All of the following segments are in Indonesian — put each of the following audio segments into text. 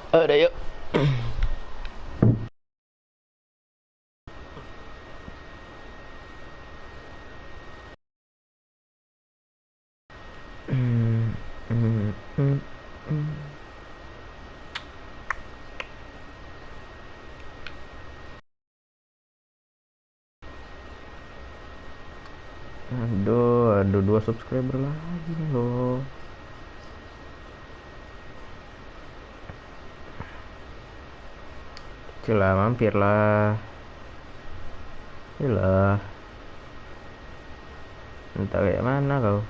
Ada yuk. Aduh, 2 subscriber lagi nih loh. Cila, mampir lah. Cila. Entah kayak mana kau.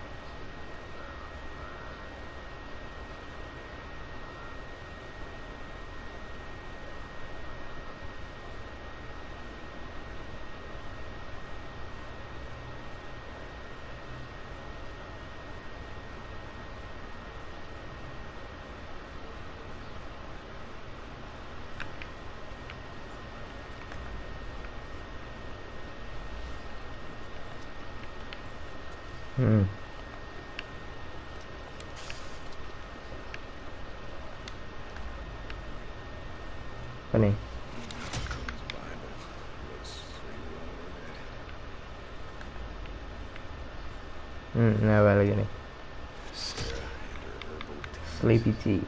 Hmm. Apa nih? Ini apa lagi nih? Sleepy Tea.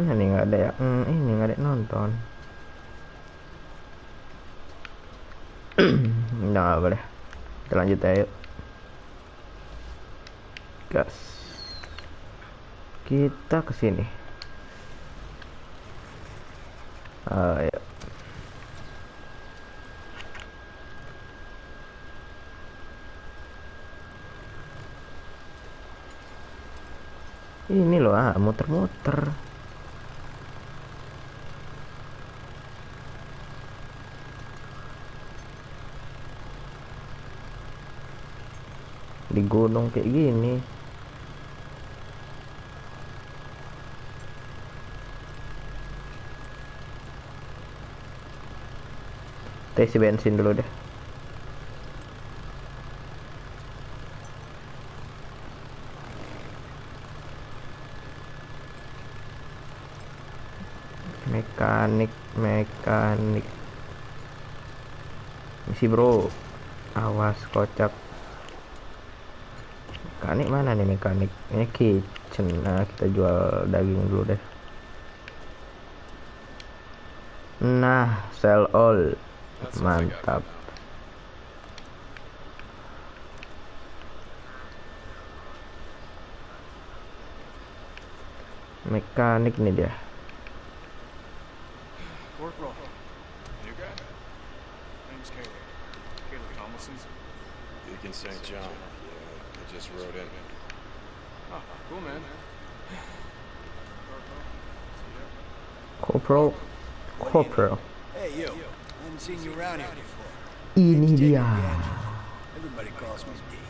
Ini nggak ada ya. Ini nggak ada yang nonton. Udah nggak boleh. Kita lanjut aja yuk. Gas. Kita kesini. Ayo. Ini loh, muter-muter. Di gunung kayak gini. Kita isi bensin dulu deh. Mekanik misi bro, awas kocak. Mekanik mana nih mekanik? Ini kitchen. Nah, kita jual daging dulu deh. Nah, sell all. Mantap. Mekanik nih dia. Deacon St. John. Yeah, I just wrote in. Oh, cool, man. Corporal. Hey, you. I haven't seen you around here before. Ini dia. Everybody calls me D.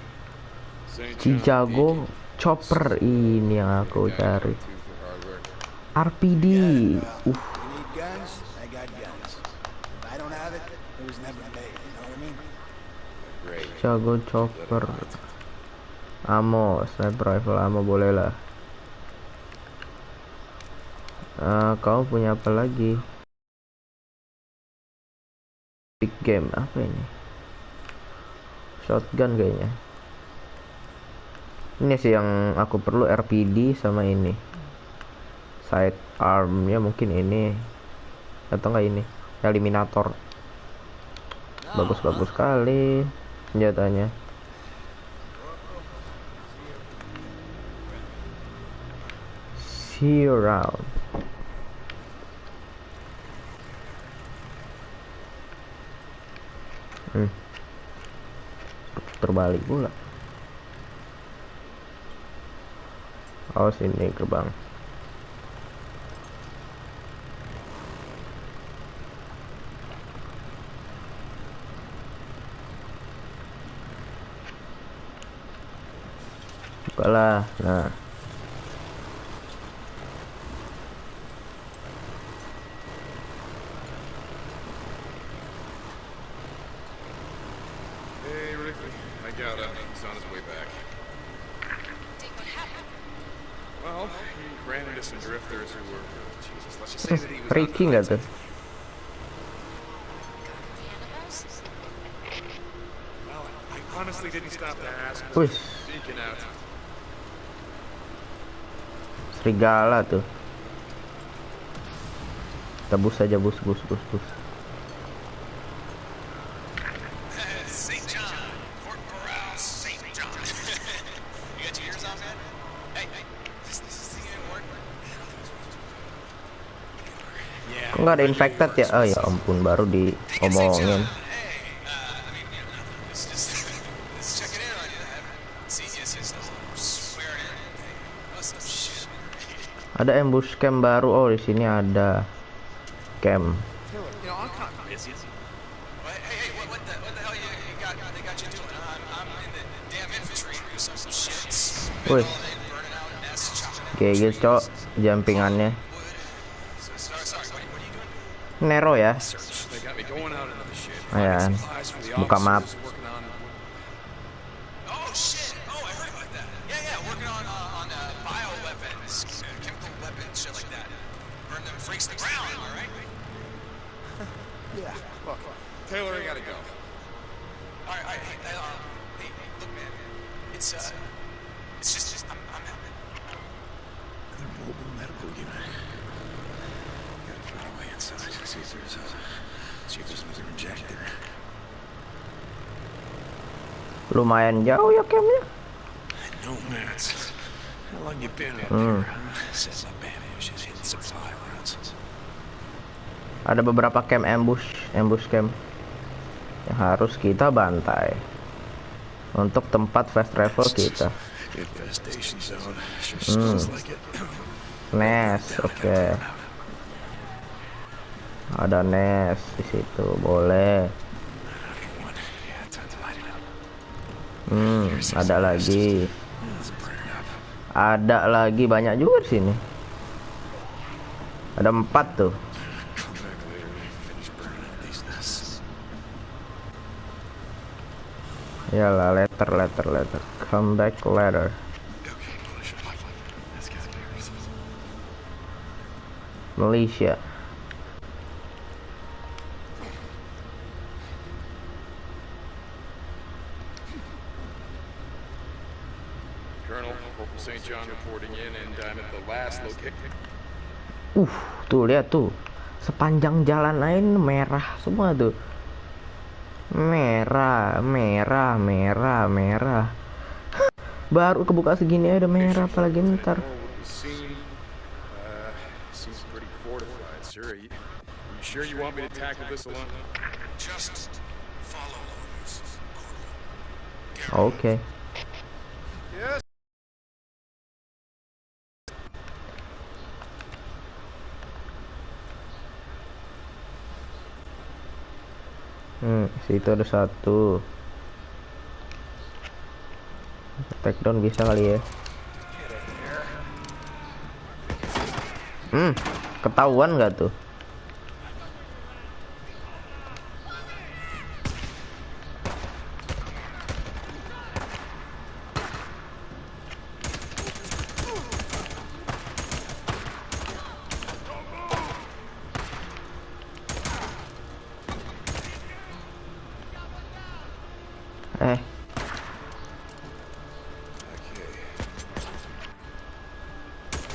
St. John Chicago Deacon. Chopper ini yang aku cari. Two for hardware. RPD. You need guns? I got guns. If I don't have it, it was never made. You know what I mean? Great. Chicago Chopper. Ammo, sniper rifle ammo boleh lah. Kau punya apa lagi? Big game apa ini? Shotgun kayaknya. Ini sih yang aku perlu, RPD sama ini. Side armnya mungkin ini atau enggak ini? Eliminator. Bagus-bagus sekali senjatanya. See you around. Terbalik pula. Oh, sini gerbang. Bukalah. Nah. Hey, Ricky. I got he's on his way back. Dick, what happened? Well, he ran into some drifters who were, Jesus, let's just say that he was Ricky nggak tuh? Cannibals? Well, I honestly didn't stop to ask. Wih, Speaking out. serigala tuh. Tebus aja, bus. St. John. Fort Morale, St. John. You got your ears on, man? Hey, this thing ain't working. Yeah. Kok nggak ada infected ya? Oh ya ampun, baru diomongin. Let's check it in on you. I haven't seen you since the whole swearing in thing. What's up, shit? Ada ambush camp baru. Oh, di sini ada camp. You know, I'm kind of busy. Hey, what the hell they got you doing? I'm in the damn infantry or some shit. Wih, Burning out nests, chopping kayak gitu cok, jumpingannya. Sorry, what are you doing? Nero ya. They got me going out into the shit. Ayan, Supplies for the buka map. officers working on. Oh shit! Oh, I heard about that. Yeah, working on bioweapons, chemical weapons, shit like that. Burn them freaks to the ground, am I right? Yeah. Look, Taylor, I gotta go. All right. Hey, look, man. It's just I'm out. Another mobile medical unit. Gotta find a way inside. See if there's another injector. Lumayan jauh ya campnya. Nomads. How long you been up here, huh? Setting up ambushes, hitting supply routes. Ada beberapa camp ambush camp yang harus kita bantai untuk tempat fast travel kita. Infestation zone. Sure smells like it. Nest, oke. Ada nest di situ, boleh. Yeah, time to light it up. Ada lagi. Let's burn it up. Ada lagi, banyak juga di sini. Ada 4 tuh. Come back later. Finish burning up these nests. Yalah, letter. Come back later. Okay, militia. That's got bears. Malaysia. Colonel, Corporal St. John reporting in, and I'm at the last location. Tuh lihat tuh. Sepanjang jalan lain merah semua tuh. Merah. Baru kebuka segini aja udah merah, apalagi ntar. Seems pretty fortified, sir. Are you sure you want me to tackle this alone? Just follow orders. Oke. Yes. Situ ada satu. Take down bisa kali ya. Ketahuan nggak tuh?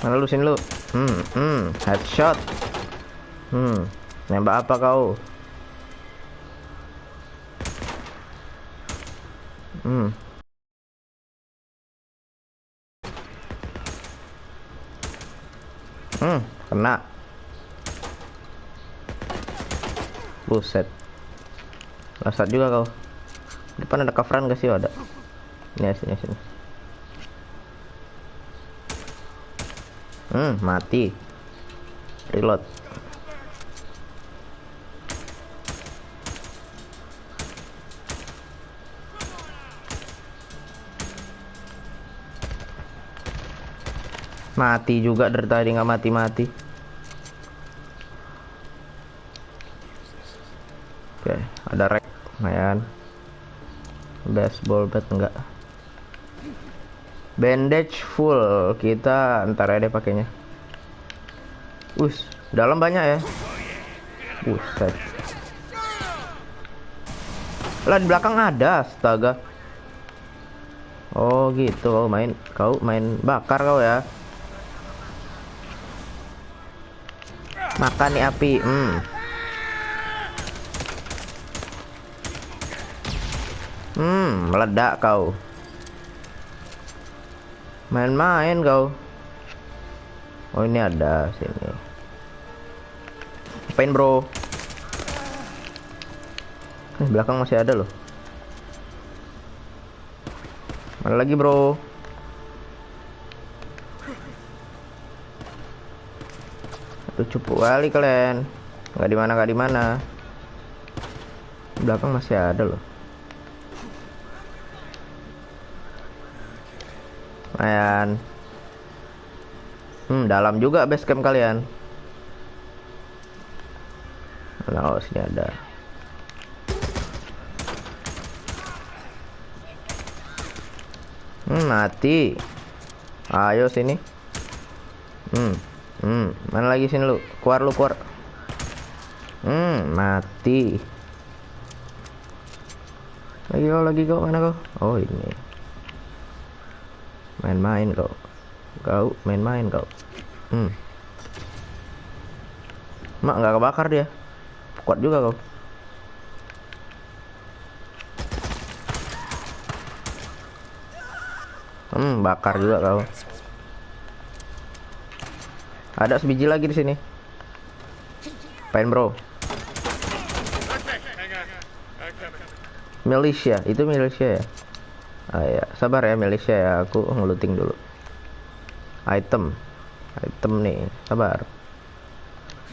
Mana lu, sini lu. Headshot. Nembak apa kau? Kena. Buset. Lasat juga kau. Depan ada coveran gak sih? Ada. Sini. Mati. Reload. Mati juga dari tadi, nggak mati-mati. Oke, ada rek, lumayan. Baseball bat enggak. Bandage full, kita ntar aja deh pakainya. Dalam banyak ya. Buset. Lah di belakang ada, astaga. Oh gitu, kau main bakar kau ya. Makan nih api. Meledak kau. Main-main kau. Oh ini ada sini. Apain bro? Belakang masih ada loh. Mana lagi bro? Aduh cupu kali kalian. Nggak di mana. Belakang masih ada loh. Lumayan. Dalam juga base camp kalian. Nah, sini ada. Mati. Ayo sini. Mana lagi sini lu? Keluar. Mati. Lagi kau mana kau? Oh ini. Main-main kau. Main-main kau. Mak nggak kebakar dia. Kuat juga kau. Bakar juga kau. Ada sebiji lagi di sini. Apain bro? Militia, itu militia ya? Ya, sabar ya militia ya, aku ngeluting dulu. Item nih, sabar.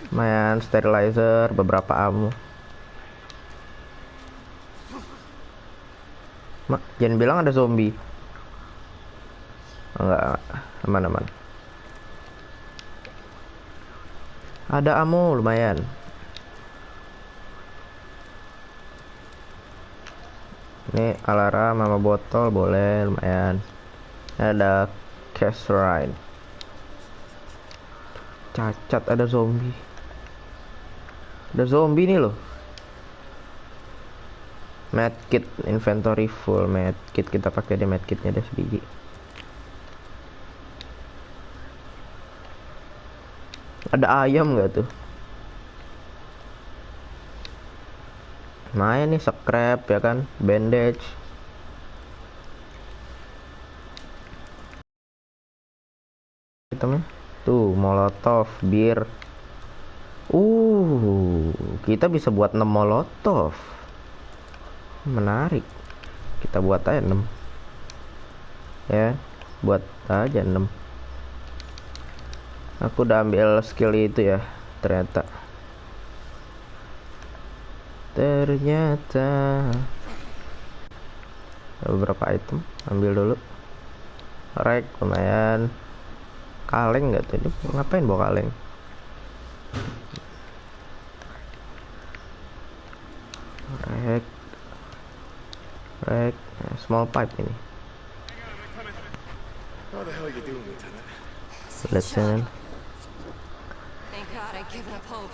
Lumayan, sterilizer, beberapa ammo. Mak, jangan bilang ada zombie. Enggak, aman. Ada ammo lumayan. Ini alarm sama botol boleh lumayan. Ada cash ride. Cacat, ada zombie. Ada zombie nih loh. Medkit inventory full. Medkit kita pakai deh, medkitnya deh sebiji. Ada ayam nggak tuh? Main nih, scrap ya kan, bandage. Itemnya tuh, molotov, bir. Kita bisa buat 6 molotov. Menarik. Kita buat aja 6. Ya, buat aja 6. Aku udah ambil skill itu ya, ternyata ada beberapa item, ambil dulu. Rek lumayan. Kaleng nggak tuh? Ini ngapain bawa kaleng? Rek small pipe ini. How the hell are you doing, Lieutenant? Lieutenant. Thank God I'd given up hope.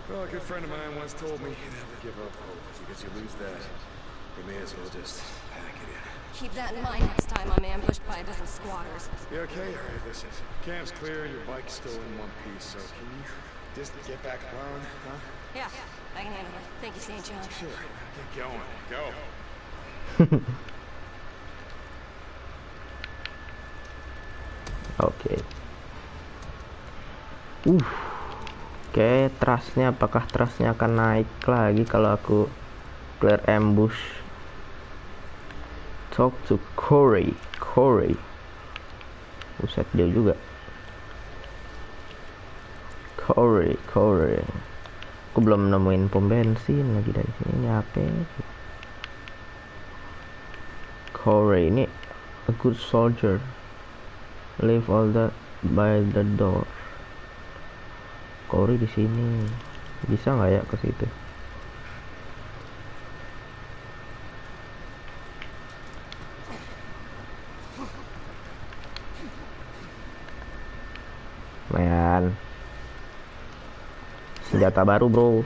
Well, a good friend of mine once told me you never give up hope, because you lose that, you may as well just pack it in. Keep that in mind next time I'm ambushed by a dozen squatters. You okay? All right, listen. Camp's clear and your bike's still in one piece, so can you just get back plowing, huh? Yeah, I can handle it. Thank you, St. John. Sure. Get going. Go. Oke. Oke, trustnya, apakah trustnya akan naik lagi kalau aku clear ambush? Talk to Corey. Buset, dia juga. Corey. Aku belum nemuin pom bensin lagi dari sini. Apa? Corey ini a good soldier. Leave all that by the door. Corey di sini. Bisa nggak ya ke situ? Man. Senjata baru, bro.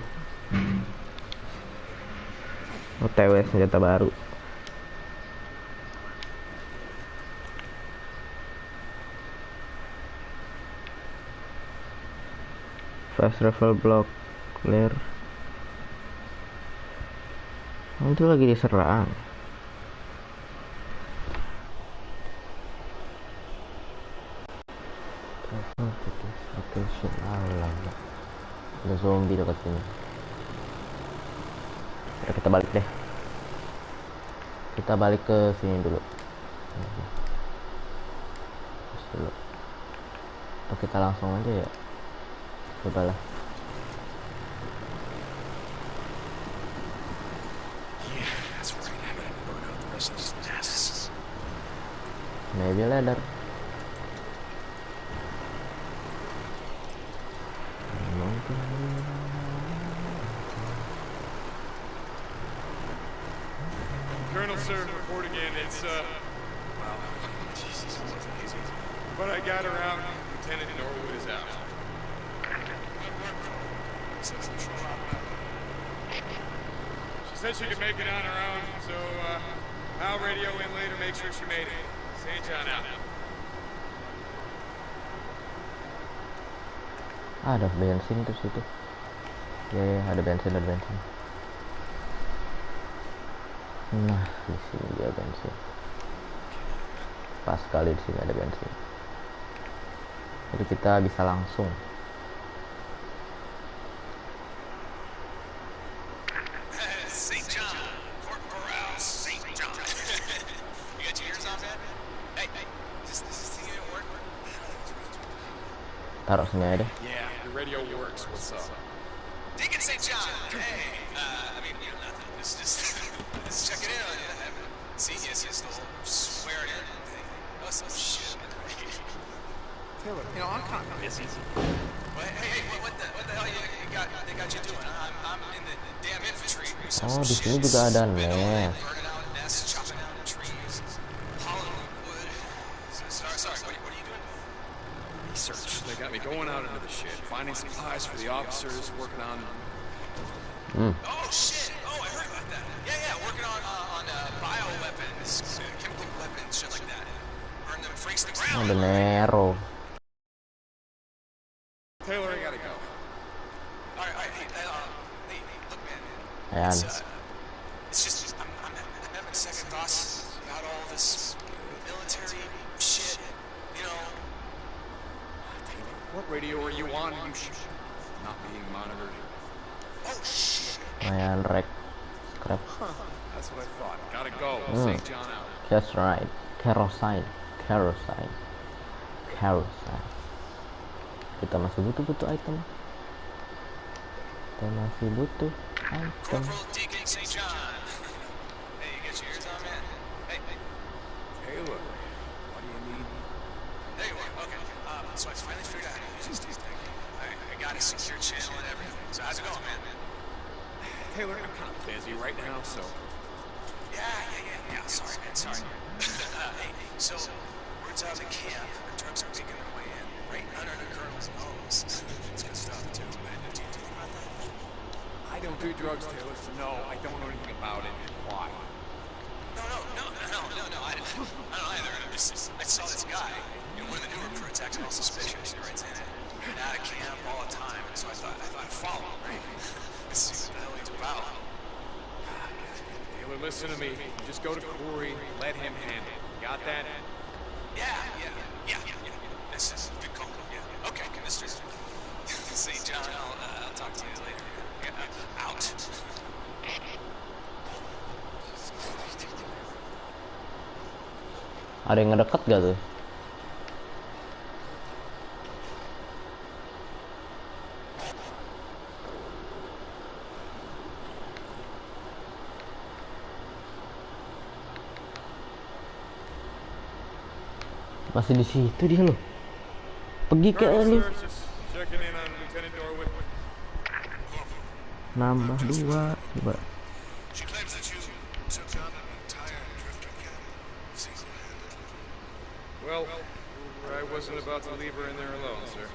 OTW senjata baru. Fast travel block clear. Itu lagi diserang. Ada zombie dekat sini. Udah, kita balik deh. Kita balik ke sini dulu. Atau kita langsung aja ya. Cobalah. Maybe ladder. Colonel, sir, reporting in. It's, well, Jesus, it wasn't easy. But I got around. Lieutenant Norwood is out. She said she could make it on her own, so, I'll radio in later, make sure she made it. St. John out. Ada bensin tuh situ. Ya, ada bensin. Nah, di sini dia bensin. Pas sekali di sini ada bensin. Jadi kita bisa langsung. St. John, Corporal St. John. You got your ears on, man? Hey, this thing didn't work. Taruh sini aja deh. Yeah, your radio works. What's up? Deacon St. John. Hey, I mean, you know, nothing. Just check it out. I haven't seen you since the whole swearing in thing. Oh, some shit. Taylor, you know, I'm kind of busy. Hey, what the hell they got you doing? I'm in the damn infantry. Oh, di sini juga ada nes. Burning out nests, chopping down trees, hauling wood. Sorry, what are you doing? Research. They got me going out into the shit, finding supplies for the officers, working on... Oh shit! Oh, I heard about that. Yeah, working on bioweapons, chemical weapons, shit like that. Burn them freaks to the ground. Ada Nero. Taylor, I gotta go. All right, hey, look, man. Ayan. It's just I'm having second thoughts about all this military shit. You know. Taylor, what radio are you on? Are you not being monitored? Oh shit. Lumayan rek. Crap. That's what I thought. Gotta go. St. John out. That's right. Kerosene. Kita masih butuh item. Corporal Deacon St. John. Hey, you got your ears on, man? Hey. Taylor, what do you need? There you are. Okay. So I finally figured out how to use this thing. I got a secure channel and everything. So how's it going, man? Taylor, I'm kind of busy right now, so... Yeah. Sorry, man. Sorry. Hey, so word's out of the camp. Drugs are making their way in, right under the colonel's nose. It's good stuff too. But do you think about that? I don't do drugs, Taylor, so no, I don't know anything about it. Why? No. I don't either. I saw this guy in one of the newer recruits acting all suspicious. He writes in it. Been out of camp all the time, and so I thought I'd follow him, right? Let's see what the hell he's about. Taylor, listen to me. You just go to Corey, let him handle it. Got that? Yeah. This is a good call. Yeah. Okay, Mr. St. John, I'll talk to you later. Yeah, out. Ada yang ngedekat gak tuh? Masih di situ dia loh. Pergi ke Colonel, lu. sir, just checking in on Lieutenant Norwood. Nambah 2 coba. She claims that you took on an entire drifter camp single-handedly. Well, I wasn't about to leave her in there alone, sir.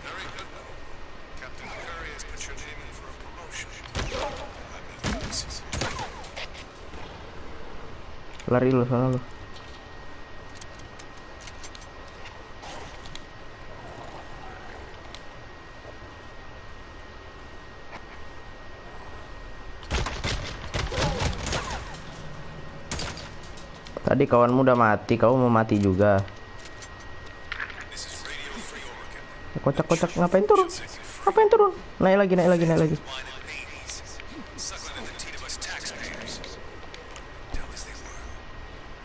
Very good, though. Captain Curry has put your name in for a promotion. I bet this is Lari lu sana lu. Tadi kawanmu udah mati, kau mau mati juga. This is Radio Free Oregon. Kocak-kocak ngapain turun? Ngapain turun? Naik lagi, naik lagi, naik lagi. Mine and babies, suckling at the teat of us taxpayers. Dumb as they were,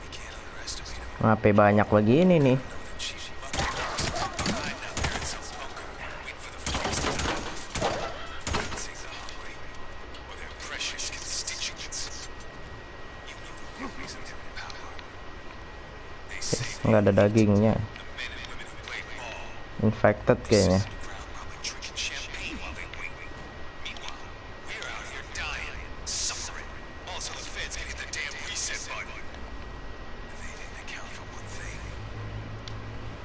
we can't underestimate them. Ngapain banyak begini nih? Know that chief monkey behind out there in some bunker, waiting for the flames to die off. Save the hungry, or their precious constituents. You know the real reason they're in power. They say Nggak ada dagingnya. the men and women who play ball Infected kayaknya. sit on the ground probably drinking champagne while they wait. Meanwhile, we're out here dying, suffering. Also, the feds can hit the damn reset button. They didn't account for one thing.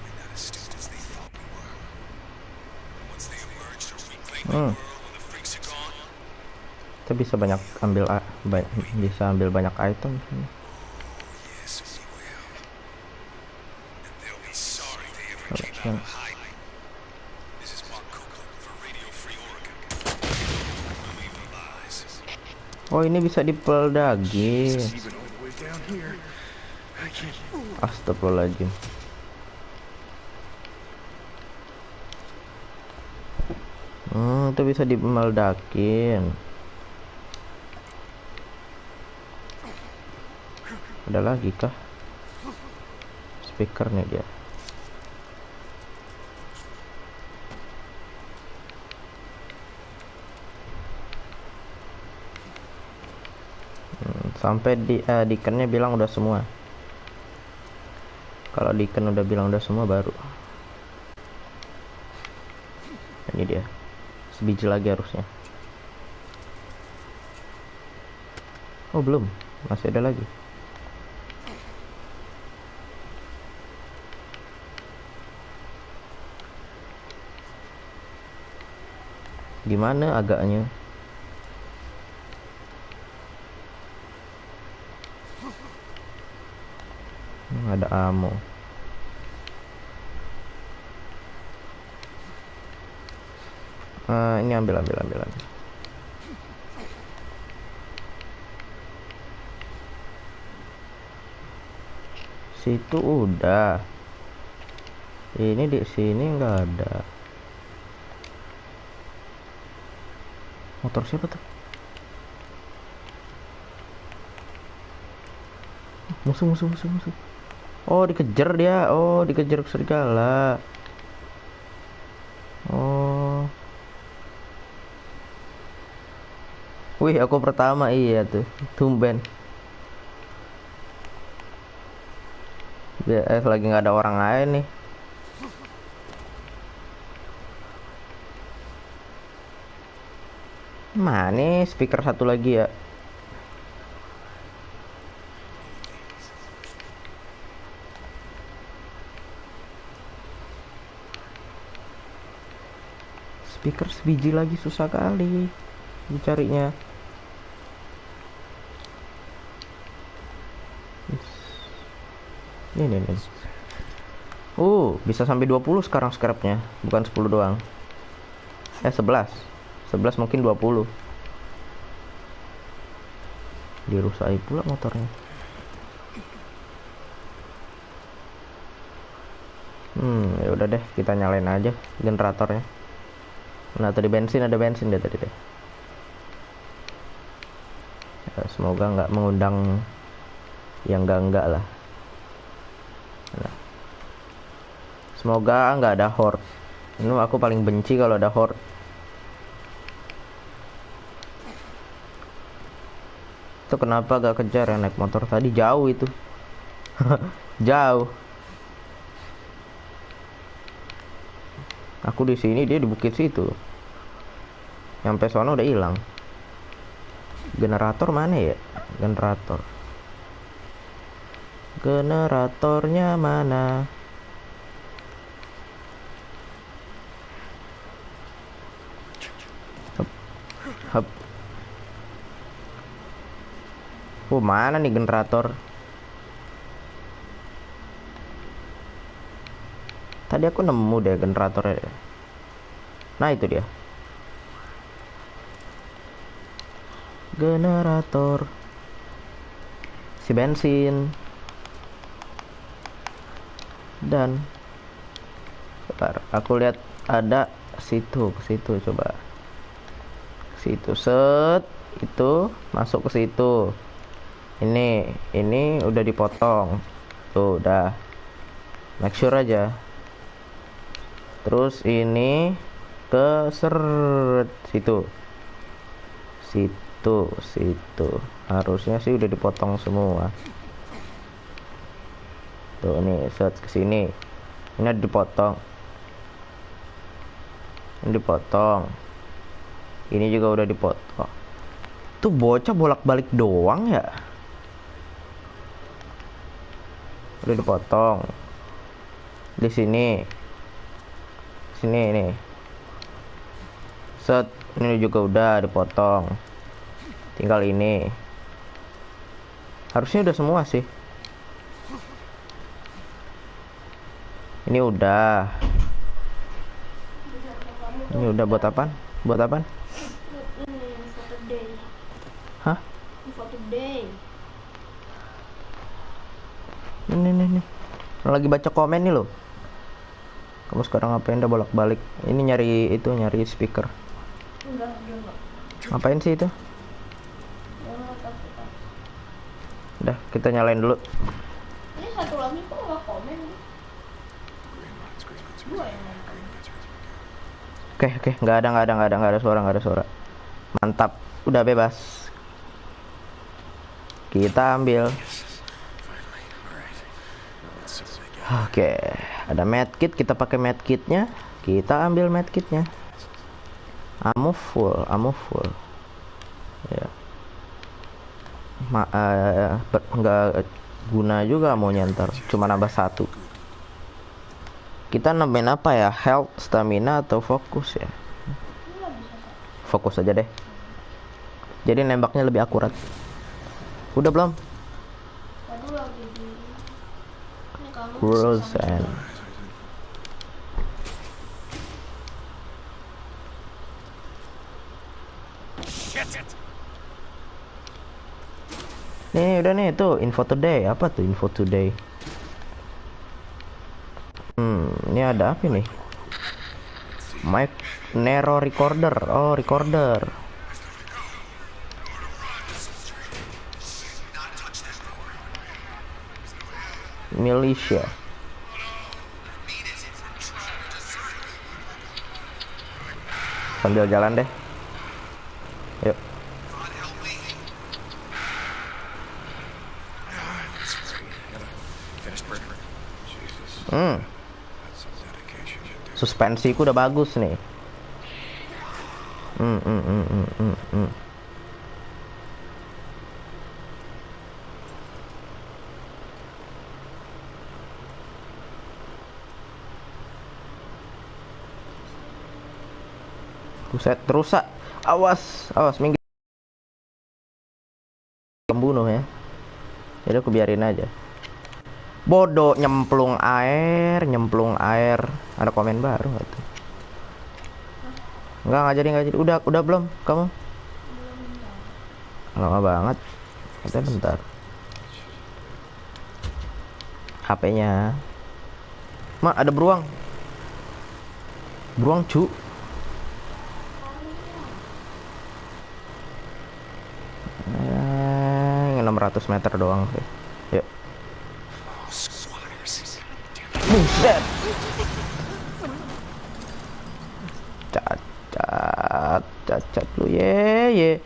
We're not as stupid as they thought we were. Once they emerge to reclaim the world when the freaks are gone, Kita bisa banyak ambil bisa ambil banyak item. yes, we will. And they'll be sorry they ever came out of hiding. This is Mark Copeland for Radio Free Oregon. Believe the lies. Oh, ini bisa dipel daging. Even all the way down here. I can't. Astagfirullahaladzim. Itu bisa dimeledakin. Ada lagi kah? Speakernya dia. Sampai Deacon-nya bilang udah semua. Kalau Deacon udah bilang udah semua baru. Ini dia. Sebiji lagi harusnya. Oh belum, masih ada lagi. Gimana agaknya? Ada ammo. Ini ambil. Situ udah. Ini di sini nggak ada. Motor siapa tuh? Musuh. Oh, dikejar dia. Oh, dikejar serigala. Oh. Wih, aku pertama, iya tuh. Tumben. Lagi nggak ada orang lain nih. Mana speaker satu lagi ya? Speaker sebiji lagi susah kali dicarinya. Ini. Bisa sampai 20 sekarang scrapnya, bukan 10 doang. 11 mungkin 20. Dirusai pula motornya. Ya udah deh, kita nyalain aja generatornya. Nah, tadi ada bensin deh tadi deh. Ya, semoga nggak mengundang yang enggak lah. Nah. Semoga nggak ada horde. Ini aku paling benci kalau ada horde. Itu kenapa gak kejar yang naik motor tadi, jauh itu. Jauh. Aku di sini, dia di bukit situ. Nyampe sono udah hilang. Generator mana ya? Generatornya mana? Hup. Oh, mana nih generator? Tadi aku nemu deh generatornya. Nah, itu dia. Generator. Si bensin. Dan bentar, aku lihat ada situ, ke situ coba. Situ set, itu masuk ke situ. Ini udah dipotong. Tuh, udah. Make sure aja. Terus ini ke seret situ. Situ. Harusnya sih udah dipotong semua. Tuh, nih set ke sini. Ini ada dipotong. Ini dipotong. Ini juga udah dipotong. Tuh bocah bolak-balik doang ya. Udah dipotong. Di sini. Nih. Set, ini juga udah dipotong. Tinggal ini. Harusnya udah semua sih. Ini udah. Ini udah buat apaan? Buat apaan? Ini foto day. Hah? Ini foto day. Nih. Lagi baca komen nih loh. Kamu sekarang ngapain udah bolak-balik? Ini nyari speaker. Enggak. Ngapain sih itu? Udah, kita nyalain dulu. Ini satu lagi kok nggak komen. Dua yang komen. Oke, nggak ada suara. Mantap, udah bebas. Kita ambil. Oke, ada medkit, kita pakai medkitnya. Kita ambil medkitnya. Ammo full. Ya. Nggak guna juga mau nyantar, cuma nambah 1. Kita nambahin apa ya? Health, stamina, atau fokus ya? Fokus aja deh. Jadi nembaknya lebih akurat. Udah belum? Waduh, lagi di ini kamu Rules and nih udah nih tuh info today. Apa tuh info today? Ini ada apa nih? Mic Nero recorder. Oh, recorder. Militia. Sambil jalan deh. Yuk. Suspensiku udah bagus nih. Buset, rusak. Awas minggir. Pembunuh ya. Jadi aku biarin aja. Bodoh, nyemplung air. Ada komen baru nggak tuh? Nggak jadi. Udah belum kamu? Lama banget. Katanya bentar. HP-nya. Mak, ada beruang. Beruang, cu. 600 meter doang sih. Yuk. Buset. Cacat lu ye.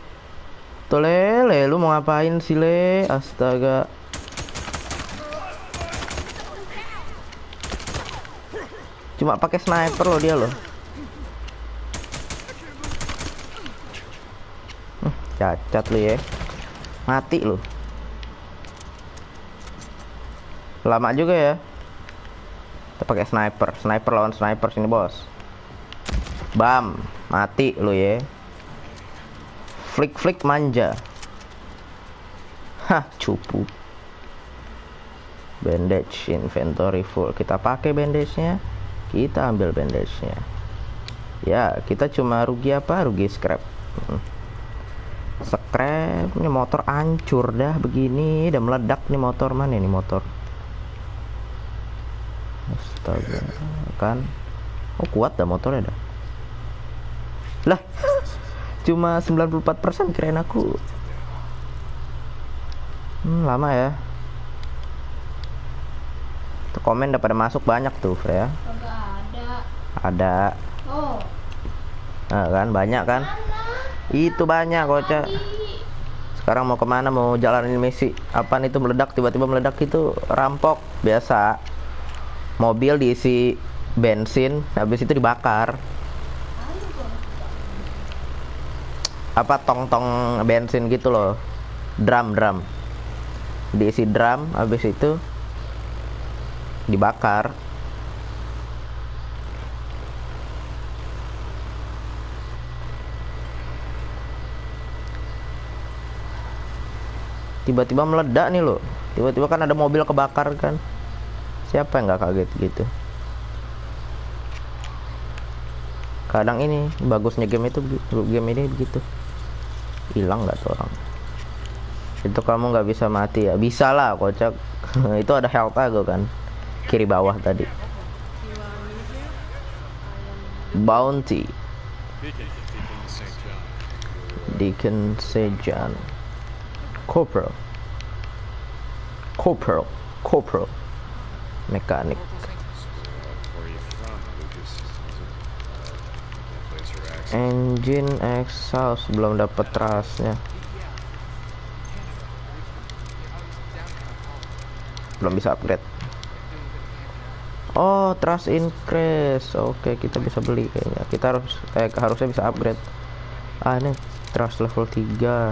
Tuh lele, lu mau ngapain sih le? Astaga. Cuma pakai sniper loh dia loh. Cacat lu ya. Mati lu. Lama juga ya. Kita pakai sniper. Sniper lawan sniper sini, bos. Bam. Mati lu ya. Flick manja. Hah, cupu. Bandage inventory full. Kita pakai bandage-nya. Kita ambil bandage-nya. Ya, kita cuma rugi apa? Rugi scrap. Scrap. Ini motor hancur dah begini. Udah meledak nih motor. Mana nih motor? Astaga. Kan. Oh, kuat dah motornya dah. Lah. Cuma 94%, kirain aku. Lama ya. Tuh, komen udah pada masuk banyak tuh, Freya. Kagak ada. Ada. Oh. Nah, kan banyak kan? Mana? Itu banyak, kocak. Tadi. Sekarang mau kemana? Mau jalanin misi. Apaan itu meledak? Tiba-tiba meledak itu rampok. Biasa. Mobil diisi bensin, habis itu dibakar. Apa tong-tong bensin gitu loh. Drum. Diisi drum, habis itu dibakar. Tiba-tiba meledak nih loh. Tiba-tiba kan ada mobil kebakar kan. Siapa yang nggak kaget gitu? Kadang ini bagusnya game ini begitu. Hilang nggak tuh orang? Itu kamu nggak bisa mati ya? Bisa lah, kocak. Itu ada health aku kan, kiri bawah tadi. Bounty. Deacon St. John. Corporal. Mekanik. Where are you from, Lucas? Place your accent. Engine exhaust belum dapat trasnya. Belum bisa upgrade. Oh, trust increase. Oke, kita bisa beli kayaknya. Kita harusnya bisa upgrade. Ah, ini trust level 3.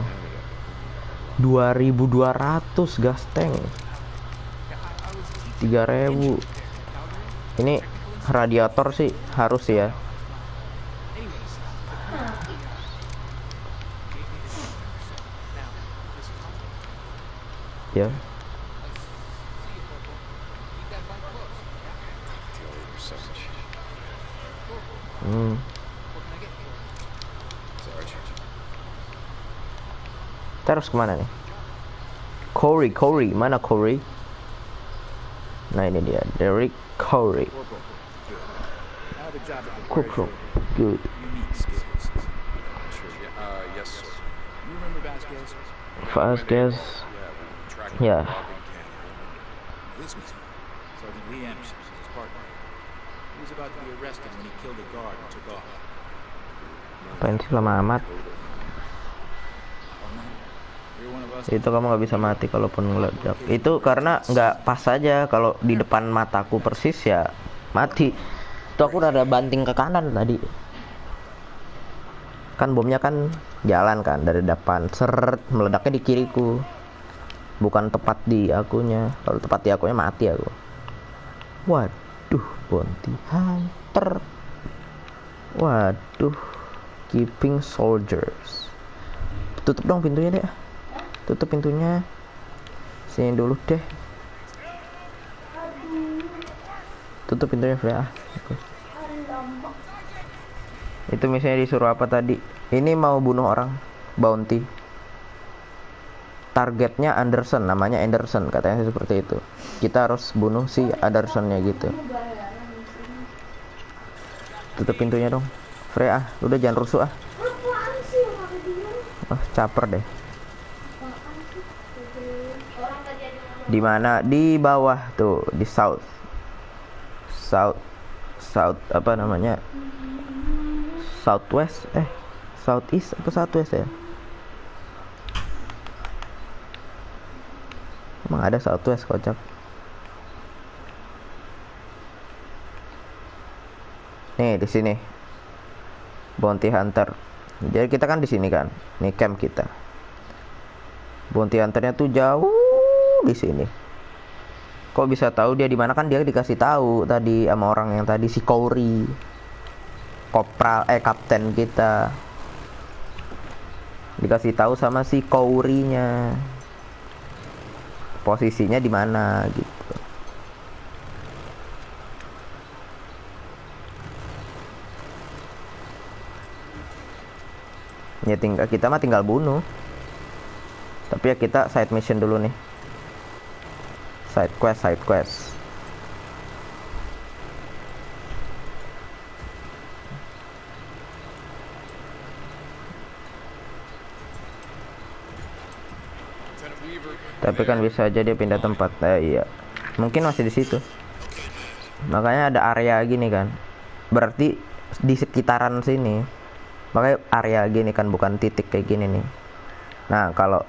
2200 gas tank. 3000. Ini radiator sih harus ya. Ya. Terus kemana nih? Corey, mana Corey? Nah, ini dia, Derek Corey. Corporal, good. Yes, sir. You remember Vasquez? Vasquez, yeah. This was Sergeant Lee Anderson, his partner. He was about to be arrested when he killed a guard and took off. Apain sih lama amat? You're one of us. Itu kamu nggak bisa mati kalaupun meledak. Itu karena nggak pas aja. Kalau di depan mataku persis ya mati. Itu aku udah ada banting ke kanan tadi. Kan bomnya kan jalan kan dari depan, seret, meledaknya di kiriku. Bukan tepat di akunya. Kalau tepat di akunya mati aku. Waduh, bounty hunter. Waduh, keeping soldiers. Tutup dong pintunya deh. Tutup pintunya. Sini dulu deh. Tutup pintunya, Freya. Itu misalnya disuruh apa tadi? Ini mau bunuh orang, bounty. Targetnya Anderson, namanya Anderson, katanya seperti itu. Kita harus bunuh si Andersonnya gitu. Tutup pintunya dong, Freya. Udah jangan rusuh ah. Caper deh. Di mana? Di bawah tuh, di south apa namanya, southwest southeast apa southwest ya, emang ada southwest, kocak. Nih di sini bounty hunter Jadi kita kan di sini kan. Ini camp kita. Bounty hunternya tuh jauh di sini. Kok bisa tahu dia di mana? Kan dia dikasih tahu tadi sama orang yang tadi, si Corey. Kapten kita. Dikasih tahu sama si Corey-nya. Posisinya di mana gitu. Ya kita mah tinggal bunuh. Tapi ya kita side mission dulu nih. Side quest. Tapi kan bisa aja dia pindah tempat. Iya. Mungkin masih di situ. Makanya ada area gini kan. Berarti di sekitaran sini. Makanya area gini kan, bukan titik kayak gini nih. Nah, kalau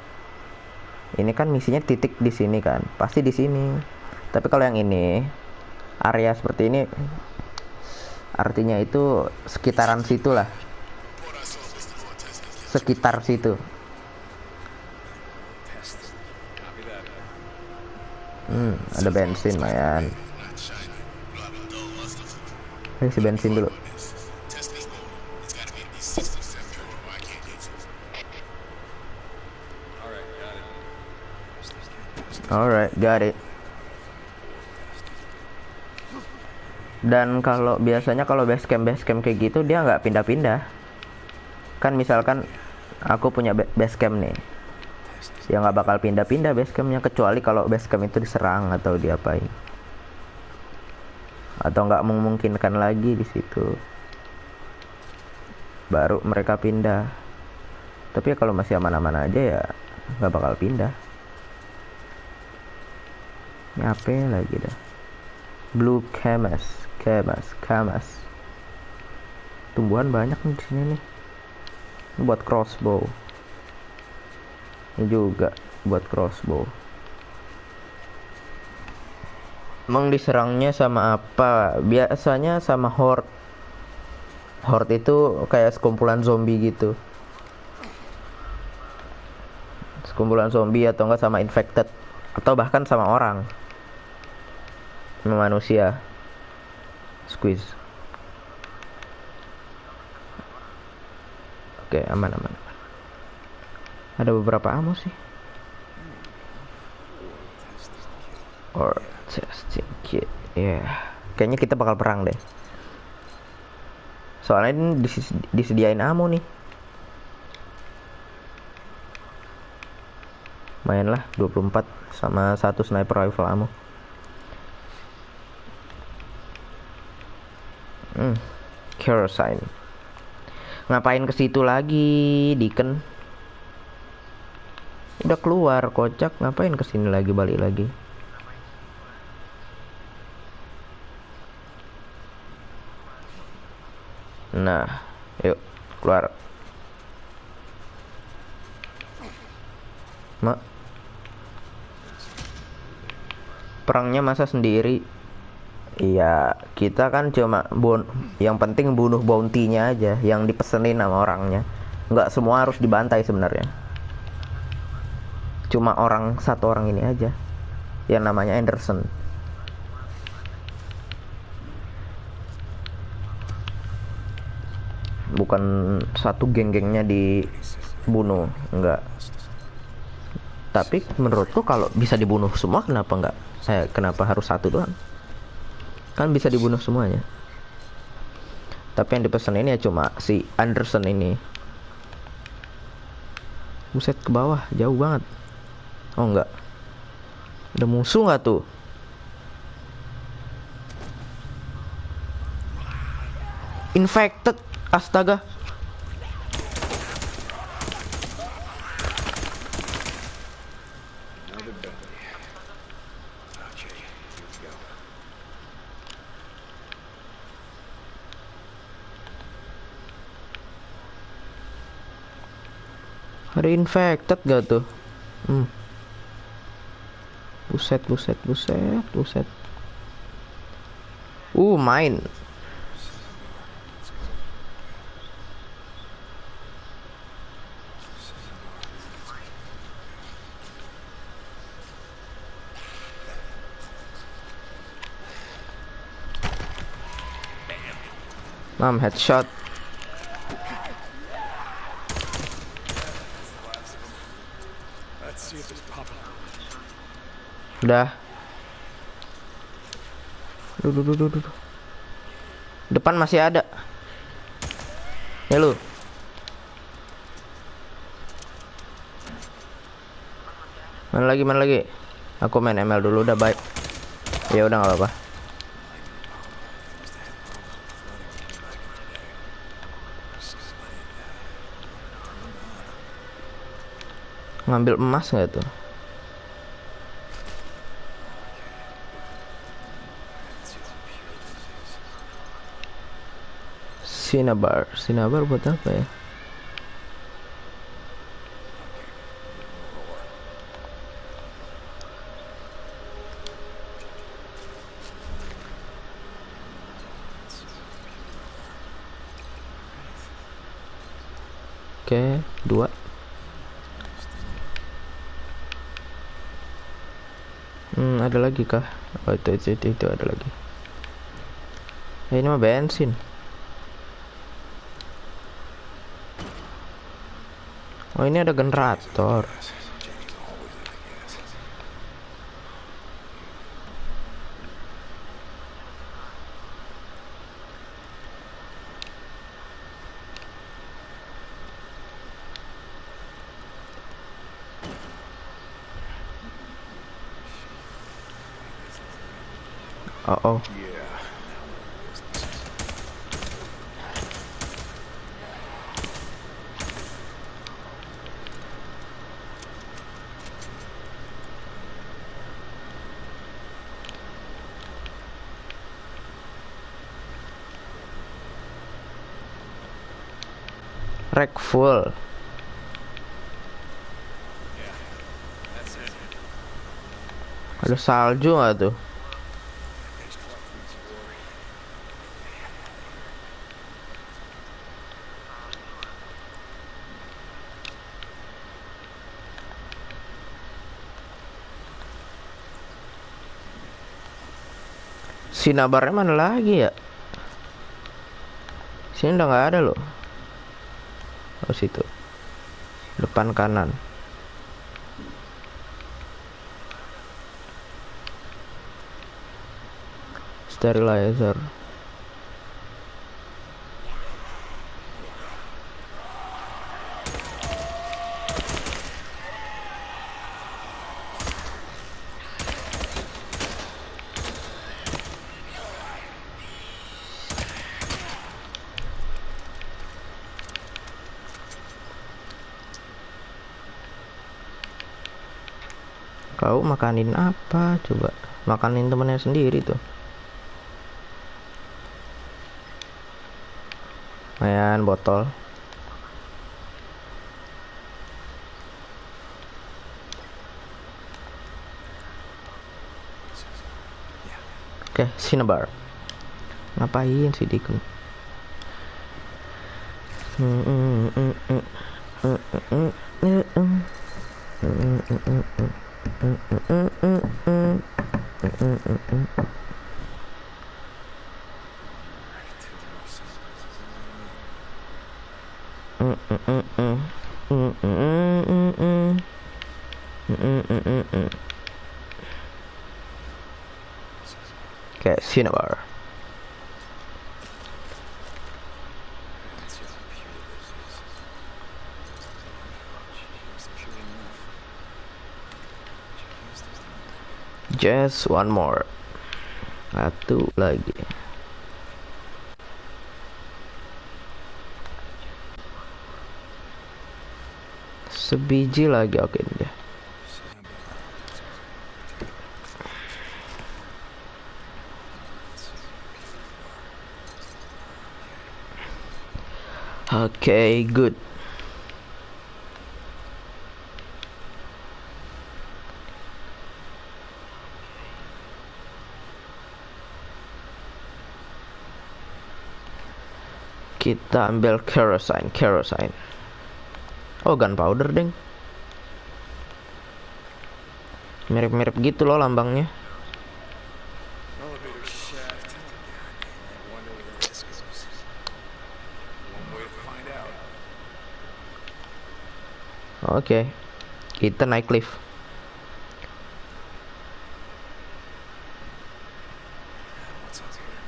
ini kan misinya titik di sini kan, pasti di sini. Tapi kalau yang ini area seperti ini, artinya itu sekitaran situ lah. Sekitar situ. Ada bensin lumayan. Isi bensin dulu. Alright, got it. Dan kalau biasanya kalau base camp kayak gitu dia nggak pindah-pindah. Kan misalkan aku punya base camp nih, ya nggak bakal pindah-pindah base campnya, kecuali kalau base camp itu diserang atau diapain, atau nggak memungkinkan lagi di situ, baru mereka pindah. Tapi ya kalau masih aman-aman aja ya nggak bakal pindah. Ini apa lagi dah? Blue camas. Tumbuhan banyak nih di sini nih. Ini buat crossbow. Ini juga buat crossbow. Emang diserangnya sama apa? Biasanya sama horde. Horde itu kayak sekumpulan zombie gitu. Sekumpulan zombie atau enggak sama infected, atau bahkan sama orang. Manusia. Squeeze. Oke, aman. Ada beberapa ammo sih. Or testing kit. Ya, kayaknya kita bakal perang deh. Soalnya ini disediain ammo nih. Main lah 24 sama 1 sniper rifle ammo. Kerosene. Ngapain ke situ lagi, Deacon? Udah keluar, kocak. Ngapain ke sini lagi, balik lagi? Nah, yuk keluar. Perangnya masa sendiri? Iya, kita kan cuma yang penting bunuh bounty-nya aja, yang dipesenin sama orangnya. Nggak semua harus dibantai sebenarnya. Cuma satu orang ini aja, yang namanya Anderson. Bukan satu geng-gengnya dibunuh, enggak. Tapi menurutku kalau bisa dibunuh semua, kenapa harus satu doang? Kan bisa dibunuh semuanya. Tapi yang dipesan ini ya cuma si Anderson ini. Buset, ke bawah jauh banget. Oh enggak, ada musuh nggak tuh? Infected, astaga. Ada infected gak tuh? Buset. Main. Mam, headshot. Let's see if it's popping. Udah. Duh. Depan masih ada. Ya lu. Mana lagi? Aku main ML dulu udah baik. Ya udah nggak apa-apa. Ngambil emas nggak tuh? Cinnabar buat apa ya? Oke, 2. Ada lagi kah? Oh, itu ada lagi. Ini mah bensin. Oh, ini ada generator. Oh. Rack full. Ada salju nggak tuh? Cinnabarnya mana lagi ya? Sini udah nggak ada loh. Oh, situ. Depan kanan. Sterilizer. Kau makanin apa? Coba makanin temennya sendiri tuh. Lumayan botol. Oke, Cinnabar. Ngapain sih Dikun? Okay, Cinnabar. Just one more. Satu lagi. Sebiji lagi, oke deh. Okay, good. Kita ambil kerosene. Oh, gunpowder deng. Mirip-mirip gitu loh lambangnya. Elevator shaft. God damn it. Wonder where this goes. Oke. Kita naik lift. What's up here?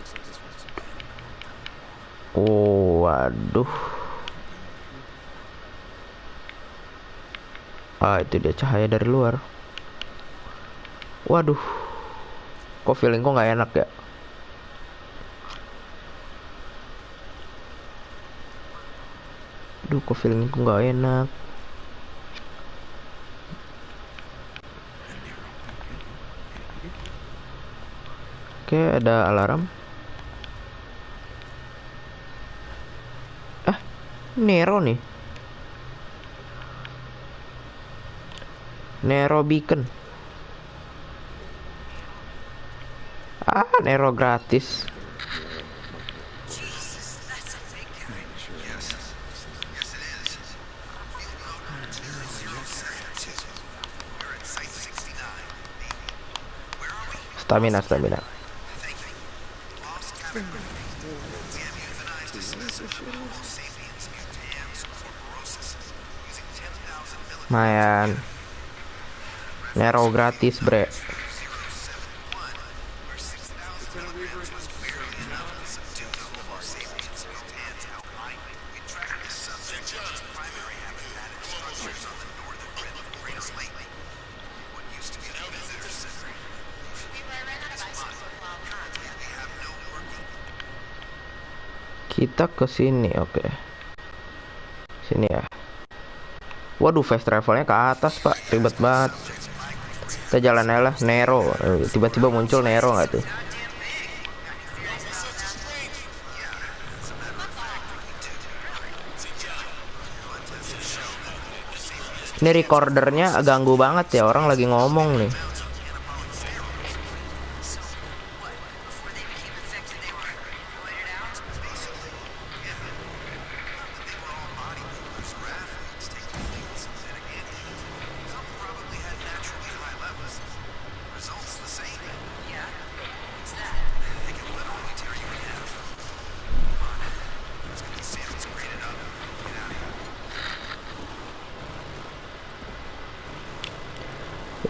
Looks like this one's abandoned. Oh, waduh. Ah, itu dia cahaya dari luar. Waduh. Kok feelingku nggak enak ya? Duh, kok feelingku nggak enak. Oke, ada alarm. Nero nih. Nero Beacon. Nero gratis. Jesus, that's a big guy. Yes. Yes, it is. Field note 207. We're at Site 69. Where are we? Stamina. Thank you. Lost cabin. We have euthanized a specimen of Homo sapiens mutans corporosus using 10,000 milligrams. Mayan. Nero gratis, bre. 071, where 6,000 milligrams was barely enough to subdue the Homo sapiens mutans albino. We tracked this subject to its primary habitat and structures on the northern rim of Great Lake, what used to be a visitor center. We have no working. Kita ke sini, oke. Sini ya. Waduh, fast travelnya ke atas, Pak. Ribet banget. Kita jalan aja lah, Nero. Tiba-tiba muncul Nero nggak tuh? Ini recordernya ganggu banget ya, orang lagi ngomong nih.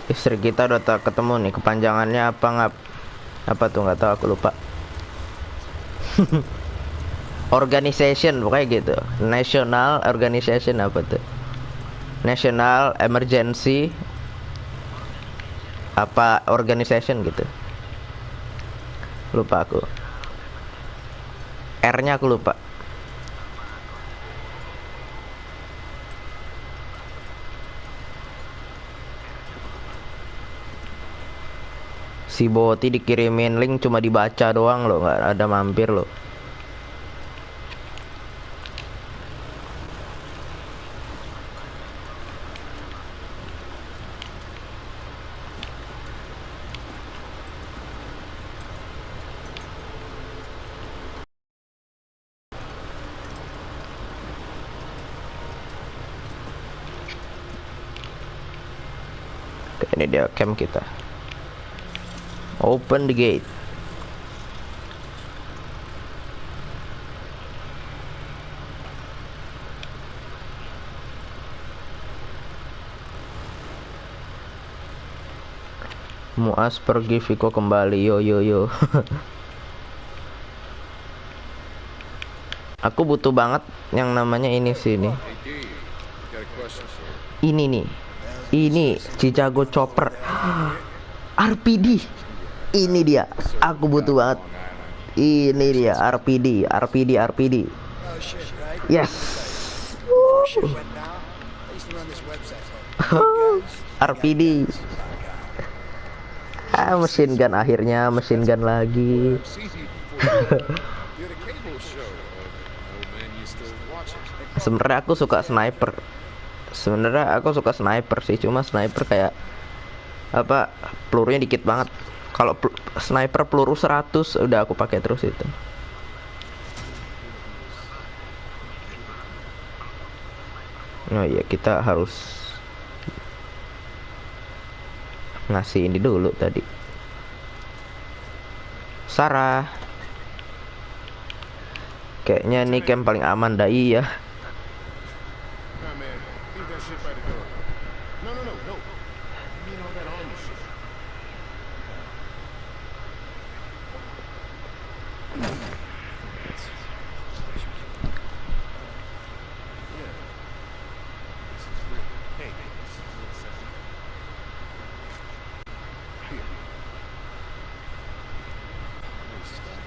Istri kita udah tak ketemu nih, kepanjangannya apa tuh, nggak tahu, aku lupa. Organization pokoknya gitu. National Organization apa tuh? National Emergency apa Organization gitu. Lupa aku. R-nya aku lupa. Si Boti dikirimin link cuma dibaca doang loh, nggak ada mampir loh. Oke, ini dia camp kita. Open the gate. Muas pergi, Viko kembali. Yo. Aku butuh banget yang namanya ini sini. Ini nih. Ini Chicago Chopper. RPD. Ini dia. Aku butuh banget. Ini dia RPD. Yes. RPD. Mesin gun akhirnya, mesin gun lagi. Sebenarnya aku suka sniper. Sih, cuma sniper kayak apa, pelurunya dikit banget. Kalau sniper peluru 100 udah aku pakai terus itu. Oh iya, kita harus ngasih ini dulu tadi. Sarah. Kayaknya ini camp paling aman dah, iya. No. I mean all that army shit. Yeah. This is real. Hey, just a little second. Here. Nice stuff.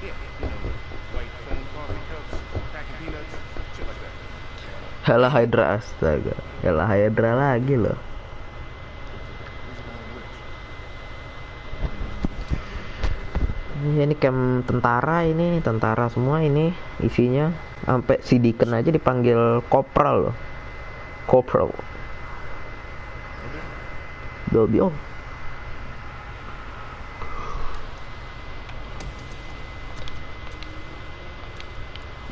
Yeah, you know, white foam coffee cups, packing peanuts, shit like that. Hela Hydra, astaga. Hela Hydra lagi loh. Ini camp tentara, ini tentara semua ini isinya. Sampai si Deacon aja dipanggil Kopral loh. Kopral. Dolby oh.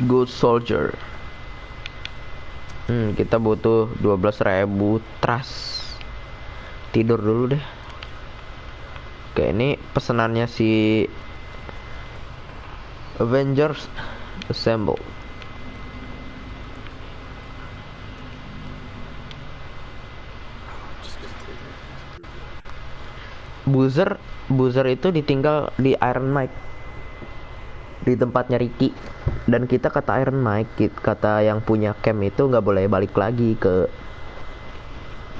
Good soldier. Kita butuh 12.000 trust. Tidur dulu deh. Oke, ini pesenannya si Avengers Assemble. Boozer itu ditinggal di Iron Mike, di tempatnya Ricky. Dan kita kata Iron Mike, kata yang punya camp itu nggak boleh balik lagi ke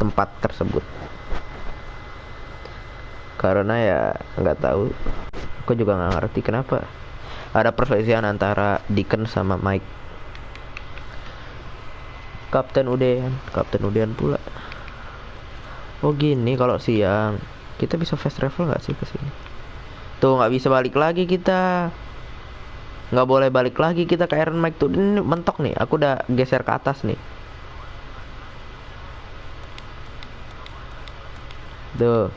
tempat tersebut karena ya nggak tahu, aku juga nggak ngerti kenapa ada perselisihan antara Deacon sama Mike. Kapten Udean pula. Oh gini, kalau siang kita bisa fast travel nggak sih ke sini? Tuh nggak bisa balik lagi kita. Nggak boleh balik lagi kita ke Iron Mike tuh. Ini mentok nih, aku udah geser ke atas nih. Tuh,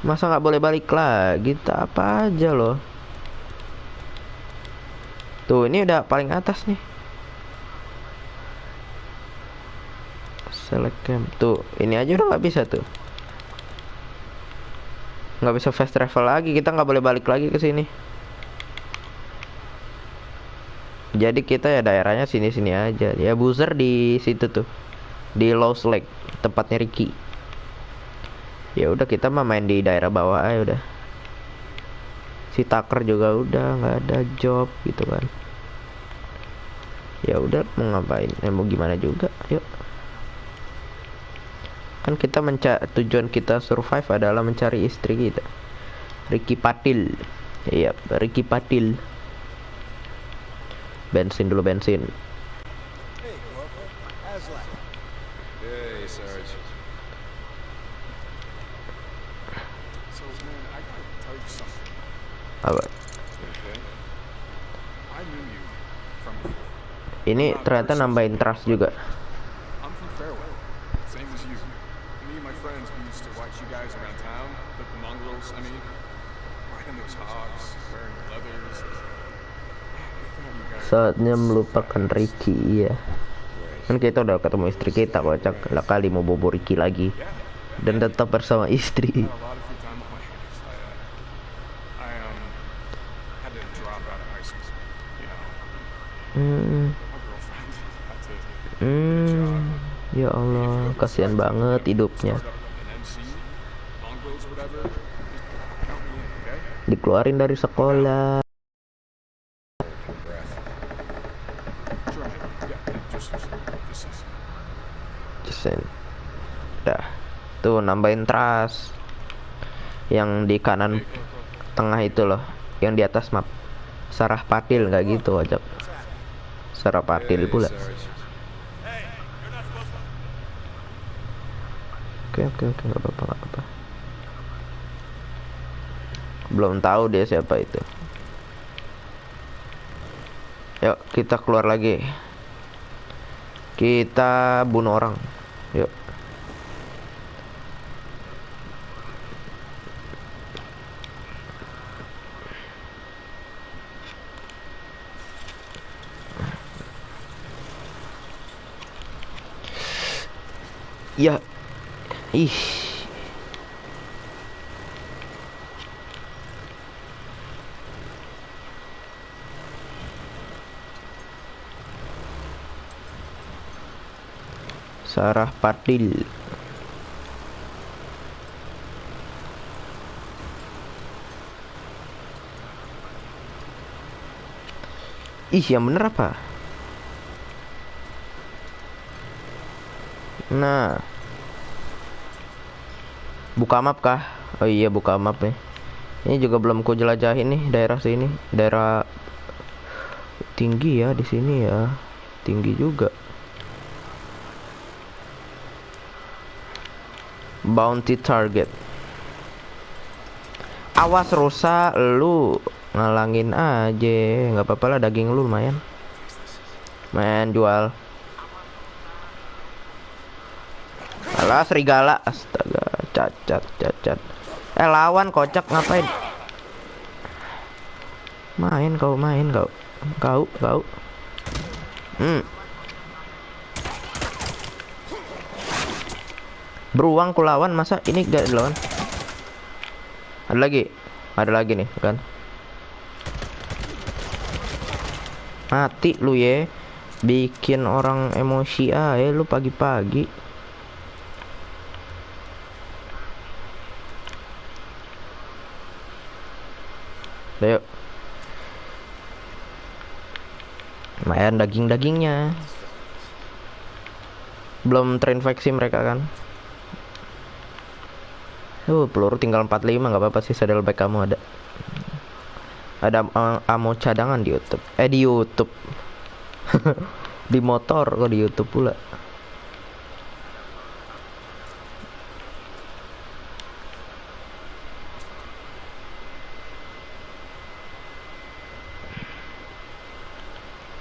masa nggak boleh balik lagi? Kita apa aja loh. Tuh, ini udah paling atas nih. Select camp. Tuh, ini aja udah nggak bisa tuh. Nggak bisa fast travel lagi. Kita nggak boleh balik lagi ke sini. Jadi kita ya daerahnya sini-sini aja. Ya Boozer di situ tuh, di Lost Lake, tempatnya Ricky. Ya udah kita mah main di daerah bawah aja udah. Si Tucker juga udah nggak ada job gitu kan. Ya udah mau ngapain? Mau gimana juga? Yuk. Kan kita tujuan kita survive adalah mencari istri kita. Ricky Patil. Iya, Ricky Patil. Bensin dulu, bensin. Hey, Corporal. How's life? Hey, Sarge. So, man, I gotta tell you something. Apa? Okay? I knew you from before. Ini ternyata nambahin trust juga. I'm from Fairway, same as you. Me and my friends, we used to watch you guys around town, like the mongrels, I mean, riding those hogs, wearing leathers. Saatnya melupakan Ricky, iya. Kan kita udah ketemu istri kita, kocak lah kali mau bobo Ricky lagi. Dan tetap bersama istri. A lot of free time on my hands. I had to drop out of high school, you know. My girlfriend had to get a job. Ya Allah, kasihan banget hidupnya. Start up an MC, mongrels, whatever. Just count me in, okay? Dikeluarin dari sekolah. Sure, man. Yeah, just Jesen. Dah. Tuh nambahin trust. Yang di kanan tengah itu loh, yang di atas map. Sarah Patil nggak gitu aja. Sarah Patil pula. Oke, nggak apa-apa. Belum tahu dia siapa itu. Yuk kita keluar lagi. Kita bunuh orang. Yuk. Ya. Ih. Sarah Padil. Ih, yang bener apa? Nah, buka map kah? Oh iya, buka map nih. Ini juga belum ku jelajahin nih daerah sini. Daerah tinggi ya di sini ya. Tinggi juga. Bounty target. Awas rusa, lu ngalangin aja. Nggak apa-apa lah, daging lu lumayan. Main jual. Alah, serigala. Astaga, cacat. Lawan kocak ngapain? Main kau. Kau. Beruang ku lawan, masa ini gak dilawan? Ada lagi nih kan. Mati lu ya. Bikin orang emosi lu pagi-pagi. Ayo. Lumayan dagingnya. Belum terinfeksi mereka kan. Peluru tinggal 45, nggak apa-apa sih, saddleback kamu ada. Ada ammo cadangan di YouTube. Di YouTube. Di motor kok, di YouTube pula.